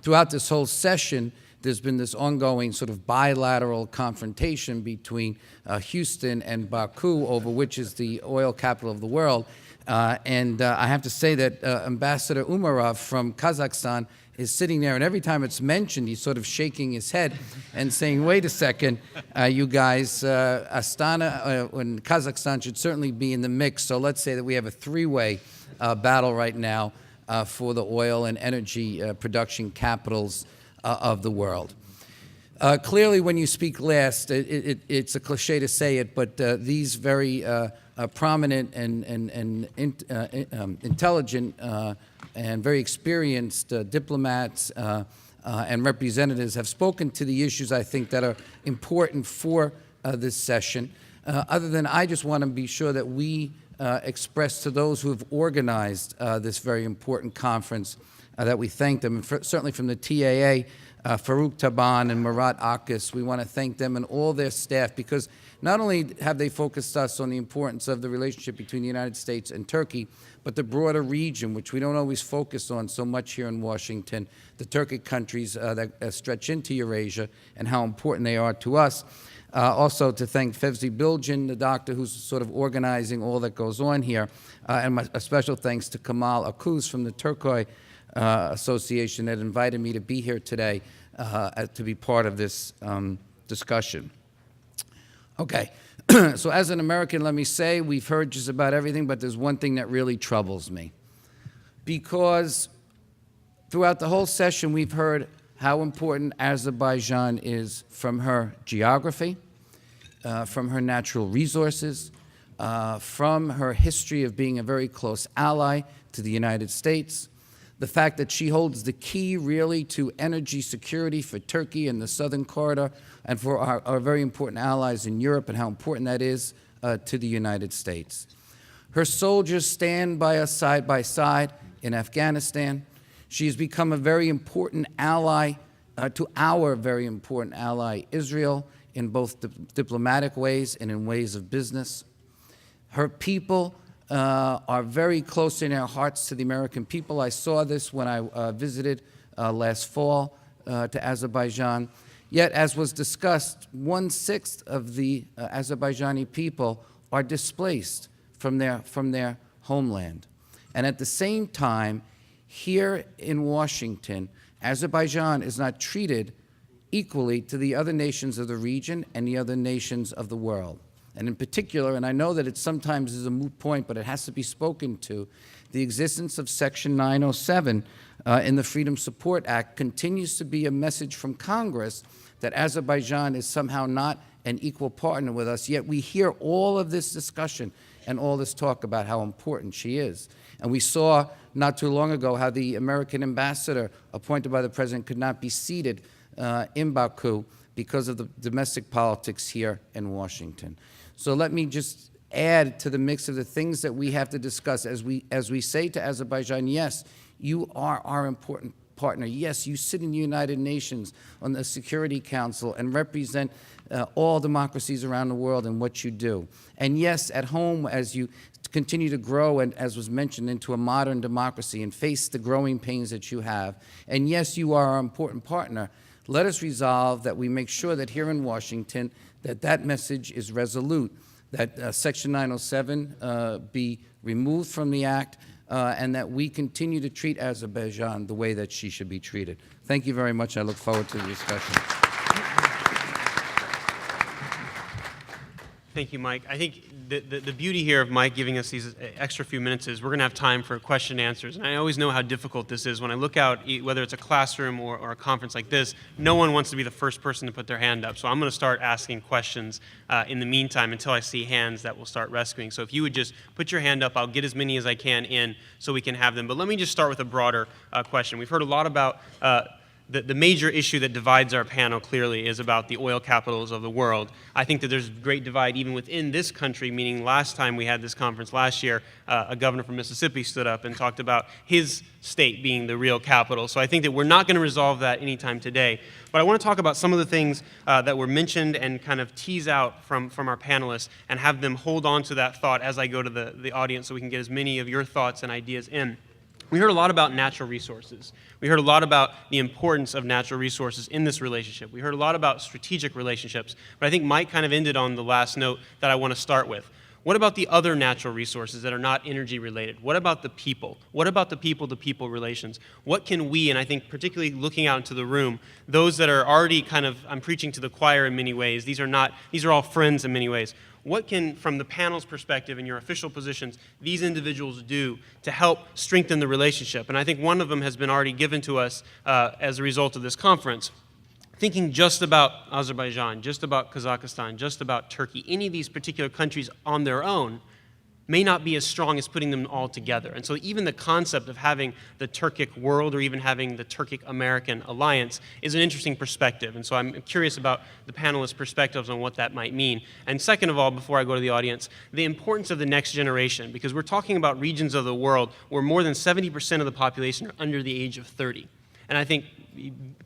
throughout this whole session, there's been this ongoing sort of bilateral confrontation between Houston and Baku over which is the oil capital of the world. And I have to say that Ambassador Umarov from Kazakhstan is sitting there, and every time it's mentioned, he's sort of shaking his head and saying, wait a second, you guys, Astana and Kazakhstan should certainly be in the mix. So let's say that we have a three-way battle right now for the oil and energy production capitals of the world. Clearly, when you speak last, it's a cliche to say it, but these very prominent and intelligent and very experienced diplomats and representatives have spoken to the issues, I think, that are important for this session. Other than I just want to be sure that we express to those who have organized this very important conference that we thank them, and certainly from the TAA, Farouk Taban and Murat Akis. We want to thank them and all their staff, because not only have they focused us on the importance of the relationship between the United States and Turkey, but the broader region, which we don't always focus on so much here in Washington, the Turkic countries that stretch into Eurasia and how important they are to us. Also to thank Fevzi Bilgin, the doctor who's sort of organizing all that goes on here, and a special thanks to Kamal Akuz from the Turkoy Association that invited me to be here today to be part of this discussion. Okay, so as an American, let me say, we've heard just about everything, but there's one thing that really troubles me. Because throughout the whole session, we've heard how important Azerbaijan is from her geography, from her natural resources, from her history of being a very close ally to the United States, the fact that she holds the key really to energy security for Turkey and the Southern Corridor and for our very important allies in Europe, and how important that is to the United States. Her soldiers stand by us side by side in Afghanistan. She has become a very important ally to our very important ally, Israel, in both diplomatic ways and in ways of business. Her people are very close in our hearts to the American people. I saw this when I visited last fall to Azerbaijan. Yet, as was discussed, 1/6 of the Azerbaijani people are displaced from their homeland. And at the same time, here in Washington, Azerbaijan is not treated equally to the other nations of the region and the other nations of the world. And in particular, and I know that it sometimes is a moot point, but it has to be spoken to, the existence of Section 907 in the Freedom Support Act continues to be a message from Congress that Azerbaijan is somehow not an equal partner with us, yet we hear all of this discussion and all this talk about how important she is. And we saw not too long ago how the American ambassador appointed by the president could not be seated in Baku because of the domestic politics here in Washington. So let me just add to the mix of the things that we have to discuss as we say to Azerbaijan, yes, you are our important partner. Yes, you sit in the United Nations on the Security Council and represent all democracies around the world in what you do. And yes, at home, as you continue to grow, and as was mentioned, into a modern democracy and face the growing pains that you have, and yes, you are our important partner, let us resolve that we make sure that here in Washington that message is resolute, that Section 907 be removed from the act, and that we continue to treat Azerbaijan the way that she should be treated. Thank you very much. I look forward to the discussion. Thank you, Mike. I think the beauty here of Mike giving us these extra few minutes is we're going to have time for question and answers. And I always know how difficult this is. When I look out, whether it's a classroom or a conference like this, no one wants to be the first person to put their hand up. So I'm going to start asking questions in the meantime until I see hands that will start rescuing. So if you would just put your hand up, I'll get as many as I can in so we can have them. But let me just start with a broader question. We've heard a lot about the major issue that divides our panel clearly is about the oil capitals of the world. I think that there's a great divide even within this country, meaning last time we had this conference last year, a governor from Mississippi stood up and talked about his state being the real capital. So I think that we're not going to resolve that anytime today. But I want to talk about some of the things that were mentioned and kind of tease out from our panelists and have them hold on to that thought as I go to the audience so we can get as many of your thoughts and ideas in. We heard a lot about natural resources. We heard a lot about the importance of natural resources in this relationship. We heard a lot about strategic relationships. But I think Mike kind of ended on the last note that I want to start with. What about the other natural resources that are not energy related? What about the people? What about the people-to-people relations? What can we, and I think particularly looking out into the room, those that are already kind of, I'm preaching to the choir in many ways, these are all friends in many ways. What can, from the panel's perspective and your official positions, these individuals do to help strengthen the relationship? And I think one of them has been already given to us as a result of this conference. Thinking just about Azerbaijan, just about Kazakhstan, just about Turkey, any of these particular countries on their own may not be as strong as putting them all together. And so even the concept of having the Turkic world or even having the Turkic-American alliance is an interesting perspective. And so I'm curious about the panelists' perspectives on what that might mean. And second of all, before I go to the audience, the importance of the next generation, because we're talking about regions of the world where more than 70% of the population are under the age of 30. And I think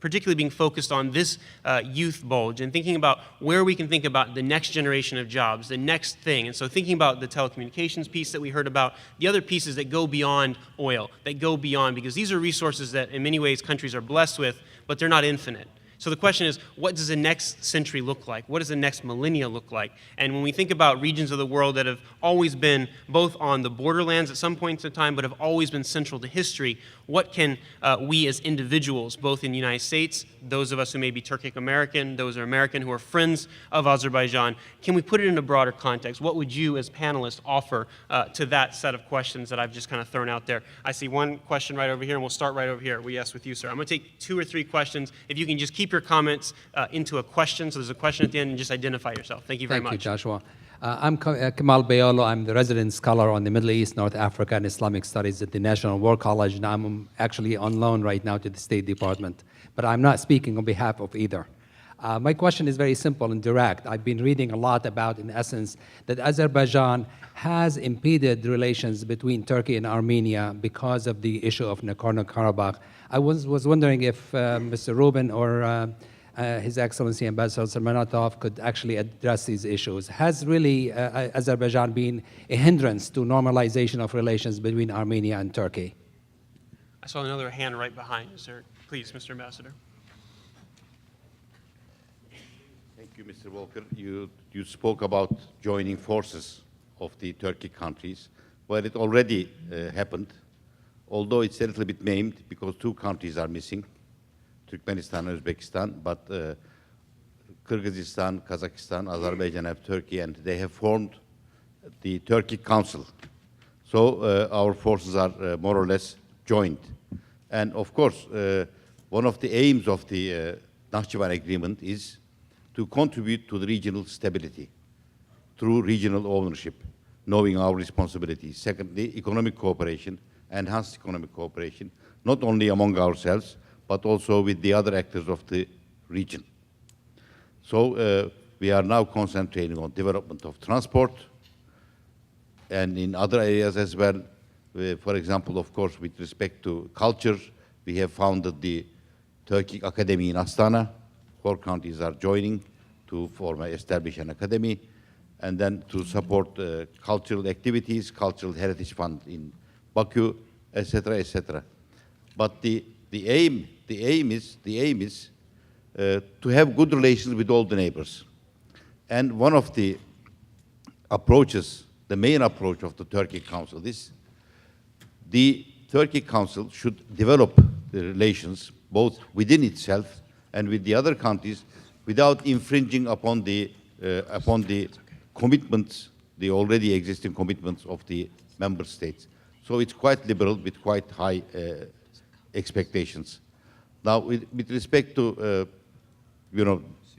particularly being focused on this youth bulge and thinking about where we can think about the next generation of jobs, the next thing. And so thinking about the telecommunications piece that we heard about, the other pieces that go beyond oil, that go beyond, because these are resources that in many ways countries are blessed with, but they're not infinite. So the question is, what does the next century look like? What does the next millennia look like? And when we think about regions of the world that have always been both on the borderlands at some points in time, but have always been central to history, what can we as individuals, both in the United States, those of us who may be Turkic American, those who are American who are friends of Azerbaijan, can we put it in a broader context? What would you as panelists offer to that set of questions that I've just kind of thrown out there? I see one question right over here, and we'll start right over here. Yes, with you, sir. I'm going to take 2 or 3 questions. If you can just keep your comments into a question, so there's a question at the end, and just identify yourself. Thank you very much. Thank you, Joshua. I'm Kamal Bayolo. I'm the resident scholar on the Middle East, North Africa, and Islamic Studies at the National War College, and I'm actually on loan right now to the State Department. But I'm not speaking on behalf of either. My question is very simple and direct. I've been reading a lot about, in essence, that Azerbaijan has impeded relations between Turkey and Armenia because of the issue of Nagorno-Karabakh. I was wondering if Mr. Rubin or His Excellency Ambassador Salmanatov could actually address these issues. Has really Azerbaijan been a hindrance to normalization of relations between Armenia and Turkey? I saw another hand right behind you, sir. Please, Mr. Ambassador. Thank you, Mr. Walker. You spoke about joining forces of the Turkic countries. Well, it already happened, although it's a little bit maimed because 2 countries are missing, Turkmenistan and Uzbekistan, but Kyrgyzstan, Kazakhstan, Azerbaijan have Turkey, and they have formed the Turkic Council. So our forces are more or less joined. And of course, one of the aims of the Nakhchivan Agreement is to contribute to the regional stability through regional ownership, knowing our responsibilities. Secondly, economic cooperation, enhanced economic cooperation, not only among ourselves, but also with the other actors of the region. So we are now concentrating on development of transport and in other areas as well. For example, of course, with respect to culture, we have founded the Turkic Academy in Astana. 4 countries are joining to establish an academy, and then to support cultural activities, cultural heritage fund in Baku, etc., etc. But the aim is to have good relations with all the neighbors. And one of the approaches, the main approach of the Turkic Council is the Turkic Council should develop the relations both within itself and with the other countries without infringing upon the commitments, the already existing commitments of the member states. So it's quite liberal with quite high expectations. Now, with respect to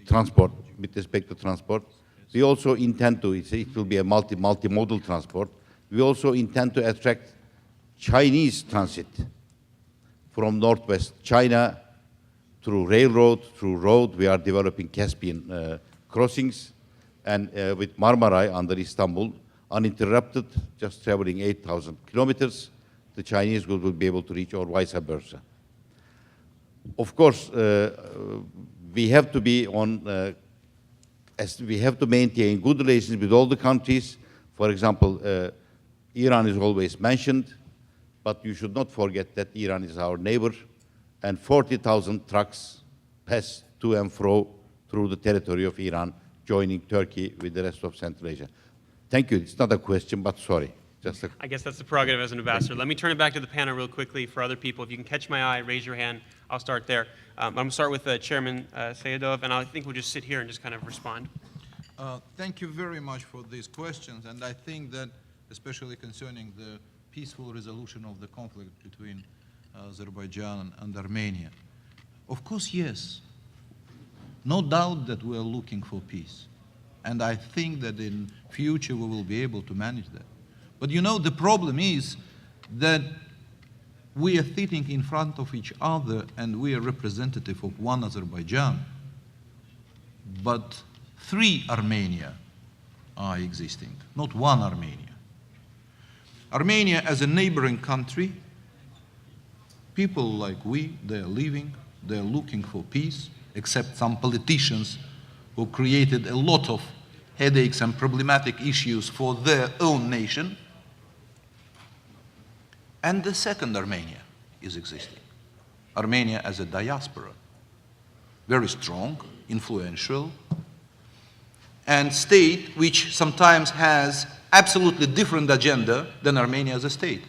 transport, we also intend to, it will be a multimodal transport. We also intend to attract Chinese transit from northwest China through railroad, through road. We are developing Caspian crossings, and with Marmaray under Istanbul, uninterrupted, just traveling 8,000 kilometers, the Chinese will be able to reach, or vice versa. Of course, we have to be on, we have to maintain good relations with all the countries. For example, Iran is always mentioned, but you should not forget that Iran is our neighbor, and 40,000 trucks pass to and fro through the territory of Iran, joining Turkey with the rest of Central Asia. Thank you. It's not a question, but sorry. I guess that's the prerogative as an ambassador. Let me turn it back to the panel real quickly for other people. If you can catch my eye, raise your hand. I'll start there. I'm going to start with Chairman Sayedov, and I think we'll just sit here and just kind of respond. Thank you very much for these questions, and I think that, especially concerning the peaceful resolution of the conflict between Azerbaijan and Armenia. Of course, yes. No doubt that we are looking for peace. And I think that in future we will be able to manage that. But you know, the problem is that we are sitting in front of each other and we are representative of one Azerbaijan, but 3 Armenia are existing, not one Armenia. Armenia as a neighboring country, people like we, they are living They're looking for peace, except some politicians who created a lot of headaches and problematic issues for their own nation. And the second Armenia is existing. Armenia as a diaspora, very strong, influential, and state which sometimes has absolutely different agenda than Armenia as a state.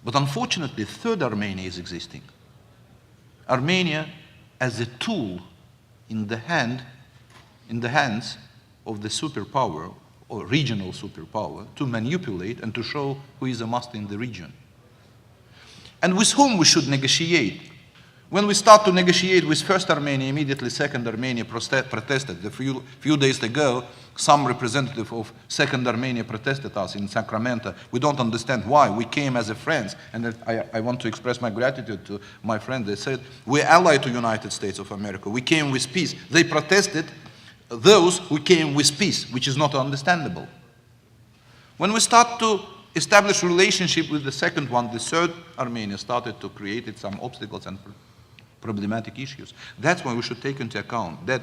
But unfortunately, third Armenia is existing. Armenia as a tool in the hands of the superpower or regional superpower to manipulate and to show who is a master in the region. And with whom we should negotiate. When we start to negotiate with First Armenia, immediately Second Armenia protested. A few days ago, some representative of Second Armenia protested us in Sacramento. We don't understand why. We came as a friends, and I want to express my gratitude to my friend. They said, we're allied to United States of America. We came with peace. They protested those who came with peace, which is not understandable. When we start to establish relationship with the second one, the third Armenia started to create some obstacles and problematic issues. That's why we should take into account that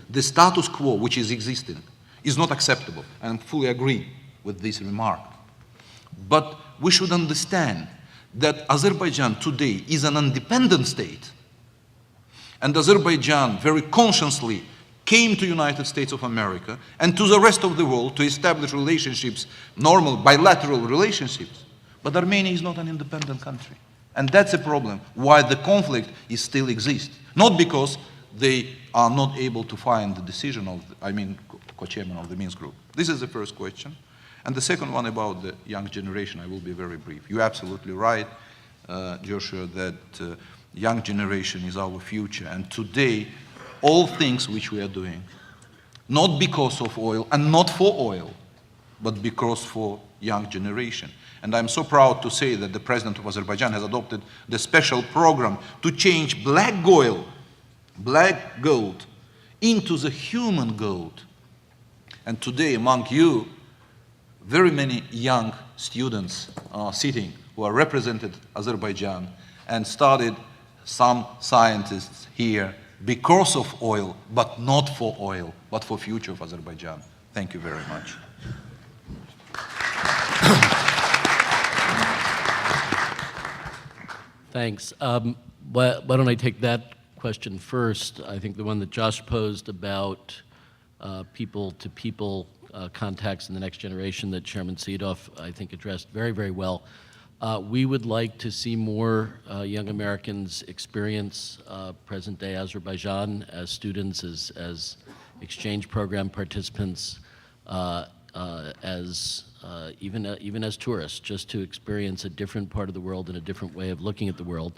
the status quo which is existing is not acceptable, and I fully agree with this remark. But we should understand that Azerbaijan today is an independent state, and Azerbaijan very consciously came to United States of America and to the rest of the world to establish relationships, normal bilateral relationships. But Armenia is not an independent country. And that's a problem, why the conflict is still exists. Not because they are not able to find the decision of, co-chairman of the Minsk group. This is the first question. And the second one about the young generation, I will be very brief. You're absolutely right, Joshua, that young generation is our future. And today, all things which we are doing, not because of oil and not for oil, but because for young generation. And I'm so proud to say that the president of Azerbaijan has adopted the special program to change black gold, into the human gold. And today among you, very many young students are sitting who are represented Azerbaijan and started some scientists here because of oil, but not for oil, but for future of Azerbaijan. Thank you very much. Thanks. Why don't I take that question first? I think the one that Josh posed about people-to-people contacts in the next generation that Chairman Seedorf, I think, addressed very, very well. We would like to see more young Americans experience present-day Azerbaijan as students, as exchange program participants, even as tourists, just to experience a different part of the world and a different way of looking at the world.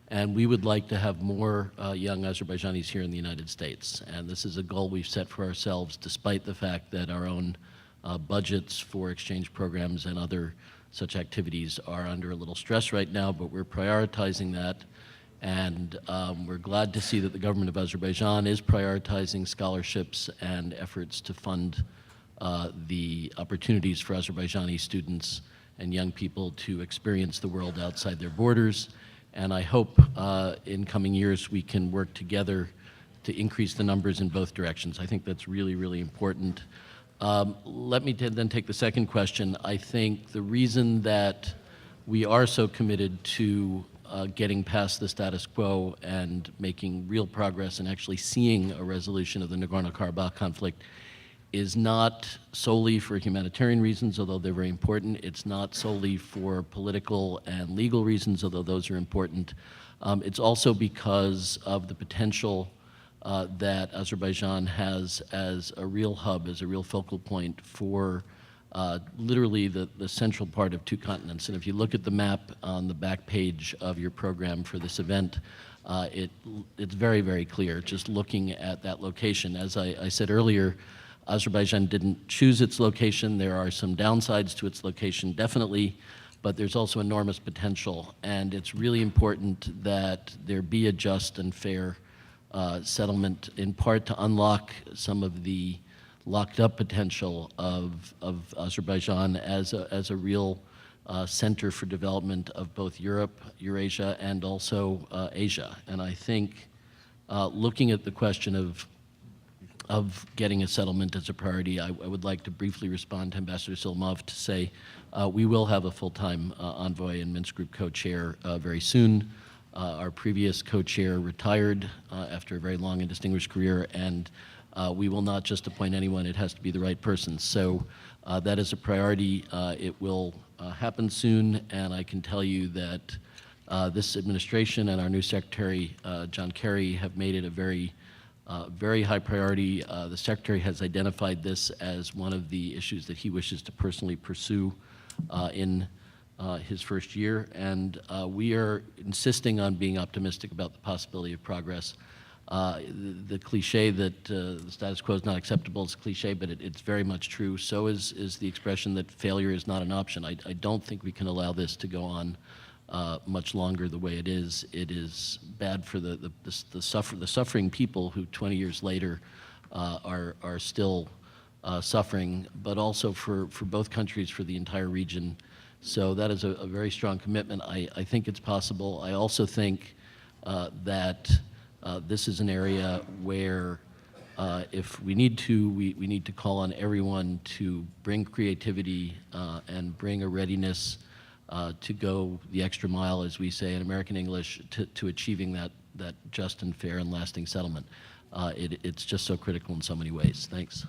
And we would like to have more young Azerbaijanis here in the United States. And this is a goal we've set for ourselves, despite the fact that our own budgets for exchange programs and other such activities are under a little stress right now, but we're prioritizing that. And we're glad to see that the government of Azerbaijan is prioritizing scholarships and efforts to fund the opportunities for Azerbaijani students and young people to experience the world outside their borders. And I hope in coming years we can work together to increase the numbers in both directions. I think that's really, really important. Let me then take the second question. I think the reason that we are so committed to getting past the status quo and making real progress and actually seeing a resolution of the Nagorno-Karabakh conflict is not solely for humanitarian reasons, although they're very important. It's not solely for political and legal reasons, although those are important. It's also because of the potential that Azerbaijan has as a real hub, as a real focal point for literally the central part of two continents. And if you look at the map on the back page of your program for this event, it's very, very clear just looking at that location. As I said earlier, Azerbaijan didn't choose its location. There are some downsides to its location, definitely, but there's also enormous potential. And it's really important that there be a just and fair settlement, in part to unlock some of the locked up potential of Azerbaijan as a real center for development of both Europe, Eurasia, and also Asia. And I think looking at the question of getting a settlement as a priority, I would like to briefly respond to Ambassador Silimov to say we will have a full-time envoy and Minsk Group co-chair very soon. Our previous co-chair retired after a very long and distinguished career, and we will not just appoint anyone, it has to be the right person. So that is a priority. It will happen soon, and I can tell you that this administration and our new Secretary, John Kerry, have made it a very high priority. The Secretary has identified this as one of the issues that he wishes to personally pursue in his first year, and we are insisting on being optimistic about the possibility of progress. The cliche that the status quo is not acceptable is a cliche, but it's very much true. So is the expression that failure is not an option. I don't think we can allow this to go on much longer the way it is. It is bad for the suffering people who 20 years later are still suffering, but also for both countries, for the entire region. So that is a very strong commitment. I think it's possible. I also think that this is an area where if we need to, we need to call on everyone to bring creativity and bring a readiness to go the extra mile, as we say in American English, to achieving that just and fair and lasting settlement. It's just so critical in so many ways. Thanks.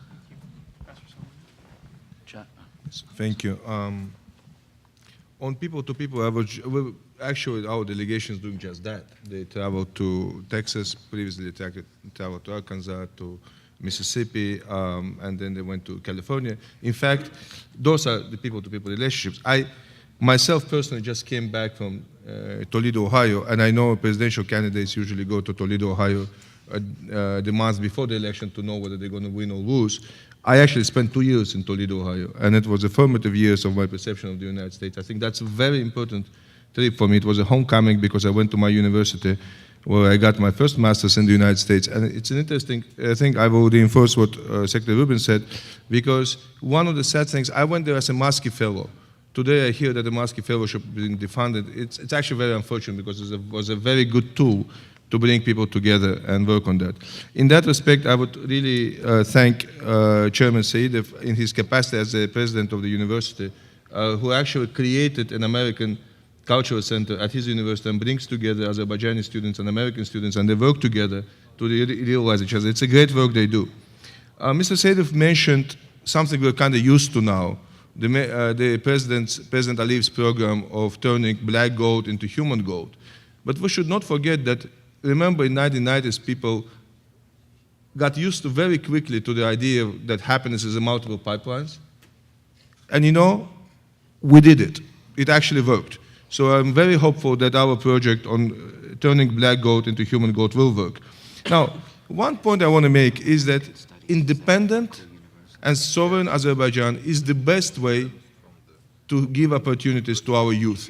Thank you. On people-to-people, actually our delegation is doing just that. They traveled to Texas, previously they traveled to Arkansas, to Mississippi, and then they went to California. In fact, those are the people-to-people relationships. I myself personally just came back from Toledo, Ohio, and I know presidential candidates usually go to Toledo, Ohio the month before the election to know whether they're going to win or lose. I actually spent 2 years in Toledo, Ohio, and it was the formative years of my perception of the United States. I think that's a very important trip for me. It was a homecoming because I went to my university where I got my first master's in the United States. And it's an interesting thing. I will reinforce what Secretary Rubin said, because one of the sad things, I went there as a Muskie Fellow. Today I hear that the Muskie Fellowship is being defunded. It's actually very unfortunate because it was a very good tool to bring people together and work on that. In that respect, I would really thank Chairman Saidov in his capacity as the president of the university, who actually created an American cultural center at his university and brings together Azerbaijani students and American students, and they work together to realize each other. It's a great work they do. Mr. Saidov mentioned something we're kind of used to now, President Aliyev's program of turning black gold into human gold. But we should not forget that, remember, in 1990s, people got used to very quickly to the idea that happiness is a multiple pipelines. And you know, we did it. It actually worked. So I'm very hopeful that our project on turning black gold into human gold will work. Now, one point I want to make is that independent and sovereign Azerbaijan is the best way to give opportunities to our youth.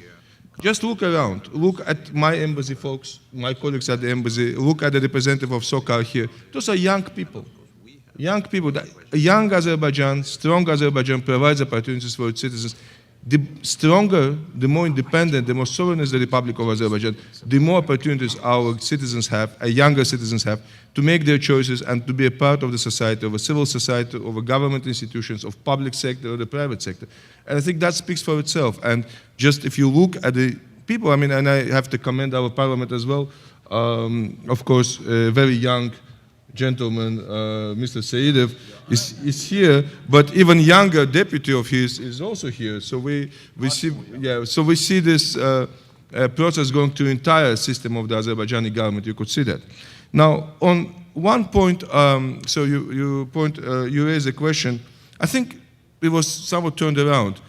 Just look around. Look at my embassy folks, my colleagues at the embassy. Look at the representative of SOCAR here. Those are young people. Young people. Young Azerbaijan, strong Azerbaijan provides opportunities for its citizens. The stronger, the more independent, the more sovereign is the Republic of Azerbaijan, the more opportunities our citizens have, our younger citizens have, to make their choices and to be a part of the society, of a civil society, of a government institutions, of public sector or the private sector. And I think that speaks for itself. And just if you look at the people, I mean, and I have to commend our parliament as well, of course, a very young gentleman, Mr. Saidov, is here, but even younger deputy of his is also here. So we see this process going to the entire system of the Azerbaijani government. You could see that. Now, on one point, so you raised a question. I think it was somewhat turned around.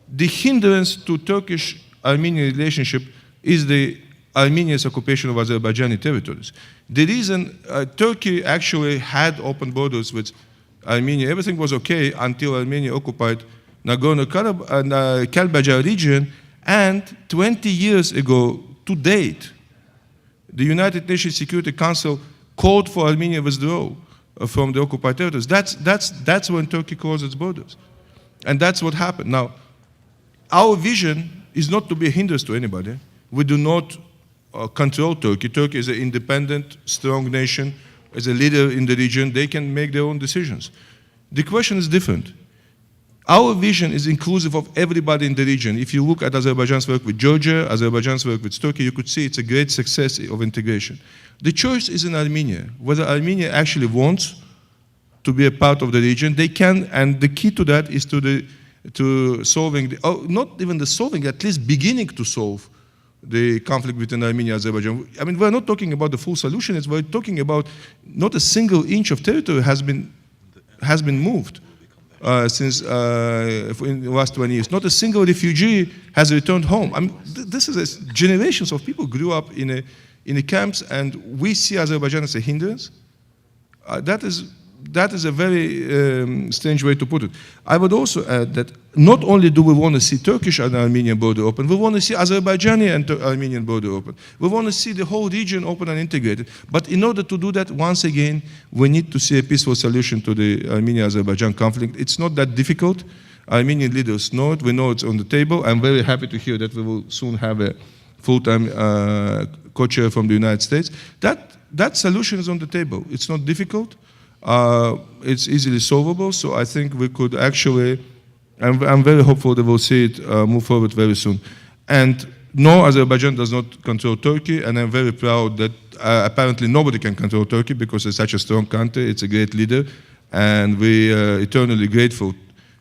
The hindrance to Turkish-Armenian relationship is the Armenia's occupation of Azerbaijani territories. The reason Turkey actually had open borders with Armenia, everything was okay until Armenia occupied Nagorno-Karabakh and Karabakh region, and 20 years ago, to date, the United Nations Security Council called for Armenia withdrawal from the occupied territories. That's when Turkey closed its borders. And that's what happened. Now, our vision is not to be a hindrance to anybody. We do not control Turkey. Turkey is an independent, strong nation. As a leader in the region, they can make their own decisions. The question is different. Our vision is inclusive of everybody in the region. If you look at Azerbaijan's work with Georgia, Azerbaijan's work with Turkey, you could see it's a great success of integration. The choice is in Armenia. Whether Armenia actually wants to be a part of the region, they can, and the key to that is to solving, not even the solving, at least beginning to solve the conflict between Armenia and Azerbaijan. I mean, we're not talking about the full solution, we're talking about not a single inch of territory has been moved since in the last 20 years. Not a single refugee has returned home. I mean, this is generations of people grew up in the camps, and we see Azerbaijan as a hindrance. That is a very strange way to put it. I would also add that not only do we want to see Turkish and Armenian border open, we want to see Azerbaijani and Armenian border open. We want to see the whole region open and integrated. But in order to do that, once again, we need to see a peaceful solution to the Armenia-Azerbaijan conflict. It's not that difficult. Armenian leaders know it. We know it's on the table. I'm very happy to hear that we will soon have a full-time co-chair from the United States. That solution is on the table. It's not difficult. It's easily solvable, so I think we could actually, I'm very hopeful that we'll see it move forward very soon. And no, Azerbaijan does not control Turkey, and I'm very proud that apparently nobody can control Turkey because it's such a strong country, it's a great leader, and we are eternally grateful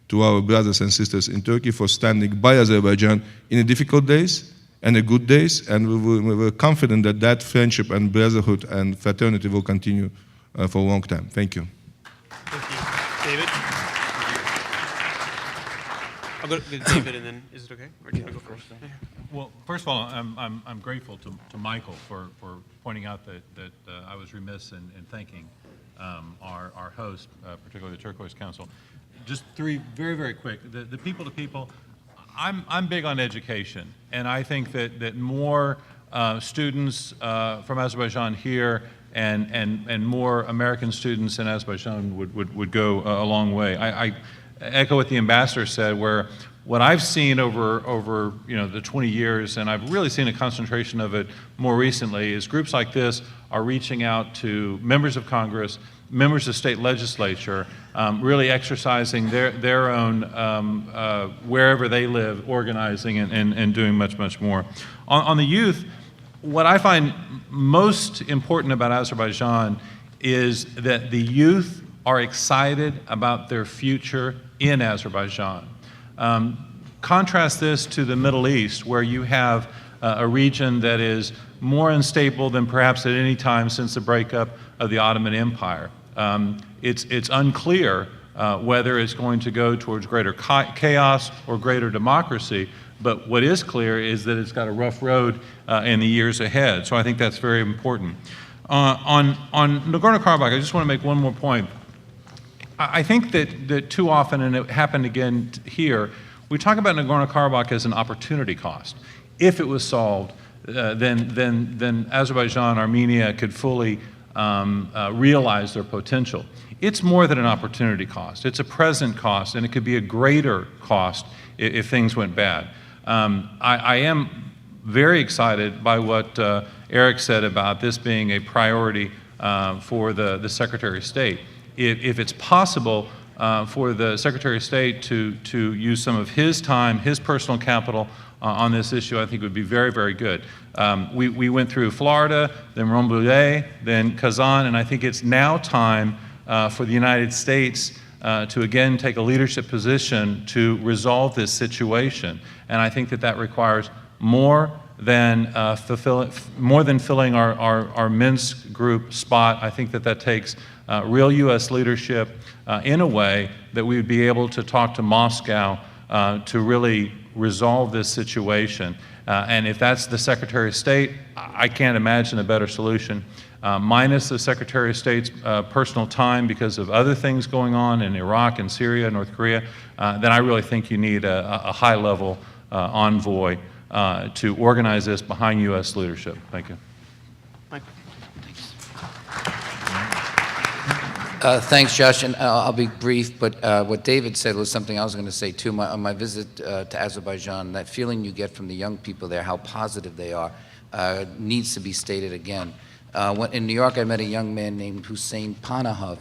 to our brothers and sisters in Turkey for standing by Azerbaijan in the difficult days and the good days, and we were confident that that friendship and brotherhood and fraternity will continue for a long time. Thank you. Thank you. David? I'll go to David, and then, is it okay? Or do you want to go first? Well, first of all, I'm grateful to Michael for pointing out that I was remiss in thanking our host, particularly the Turquoise Council. Just three very, very quick. The people to people, I'm big on education, and I think that more students from Azerbaijan here and more American students in Azerbaijan would go a long way. I echo what the ambassador said, where what I've seen over the 20 years, and I've really seen a concentration of it more recently, is groups like this are reaching out to members of Congress, members of state legislature, really exercising their own, wherever they live, organizing and doing much, much more. On the youth, what I find most important about Azerbaijan is that the youth are excited about their future in Azerbaijan. Contrast this to the Middle East, where you have a region that is more unstable than perhaps at any time since the breakup of the Ottoman Empire. It's unclear whether it's going to go towards greater chaos or greater democracy, but what is clear is that it's got a rough road in the years ahead. So I think that's very important. On Nagorno-Karabakh, I just want to make one more point. I think that too often, and it happened again here, we talk about Nagorno-Karabakh as an opportunity cost. If it was solved, then Azerbaijan, Armenia could fully realize their potential. It's more than an opportunity cost. It's a present cost, and it could be a greater cost if things went bad. I am very excited by what Eric said about this being a priority for the Secretary of State. If it's possible for the Secretary of State to use some of his time, his personal capital on this issue, I think would be very, very good. We went through Florida, then Rambouillet, then Kazan, and I think it's now time for the United States to again take a leadership position to resolve this situation. And I think that requires more than filling our Minsk group spot. I think that takes real U.S. leadership in a way that we would be able to talk to Moscow to really resolve this situation. And if that's the Secretary of State, I can't imagine a better solution. Minus the Secretary of State's personal time because of other things going on in Iraq and Syria, North Korea, then I really think you need a high-level envoy to organize this behind U.S. leadership. Thank you. Michael. Thanks, Josh, and I'll be brief, but what David said was something I was going to say too. On my visit to Azerbaijan, that feeling you get from the young people there, how positive they are, needs to be stated again. In New York, I met a young man named Hussein Panahov,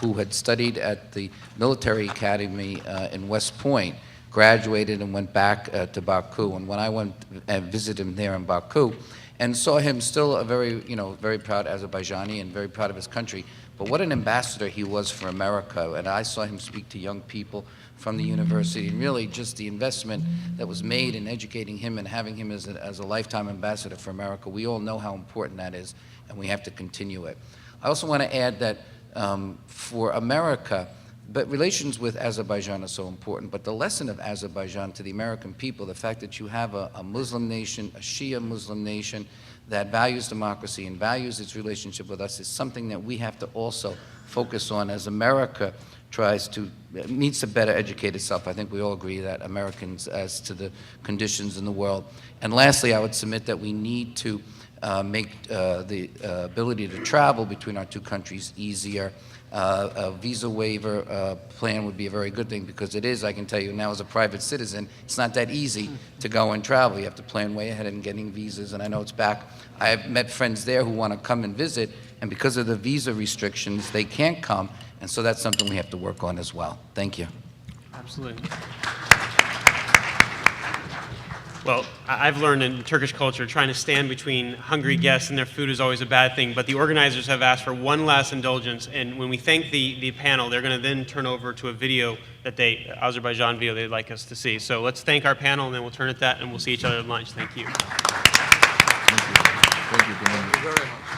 who had studied at the military academy in West Point, graduated and went back to Baku. And when I went and visited him there in Baku, and saw him still a very, very proud Azerbaijani and very proud of his country, but what an ambassador he was for America. And I saw him speak to young people from the university, and really just the investment that was made in educating him and having him as a lifetime ambassador for America. We all know how important that is, and we have to continue it. I also want to add that for America, but relations with Azerbaijan are so important, but the lesson of Azerbaijan to the American people, the fact that you have a Muslim nation, a Shia Muslim nation, that values democracy and values its relationship with us, is something that we have to also focus on as America needs to better educate itself. I think we all agree that Americans as to the conditions in the world. And lastly, I would submit that we need to make the ability to travel between our two countries easier. A visa waiver plan would be a very good thing, because it is, I can tell you now as a private citizen, it's not that easy to go and travel. You have to plan way ahead in getting visas, and I know it's back. I have met friends there who want to come and visit, and because of the visa restrictions, they can't come, and so that's something we have to work on as well. Thank you. Absolutely. Well, I've learned in Turkish culture, trying to stand between hungry guests and their food is always a bad thing, but the organizers have asked for one last indulgence, and when we thank the panel, they're going to then turn over to a video that Azerbaijan video they'd like us to see. So let's thank our panel, and then we'll turn at that, and we'll see each other at lunch. Thank you. Thank you. Thank you very much.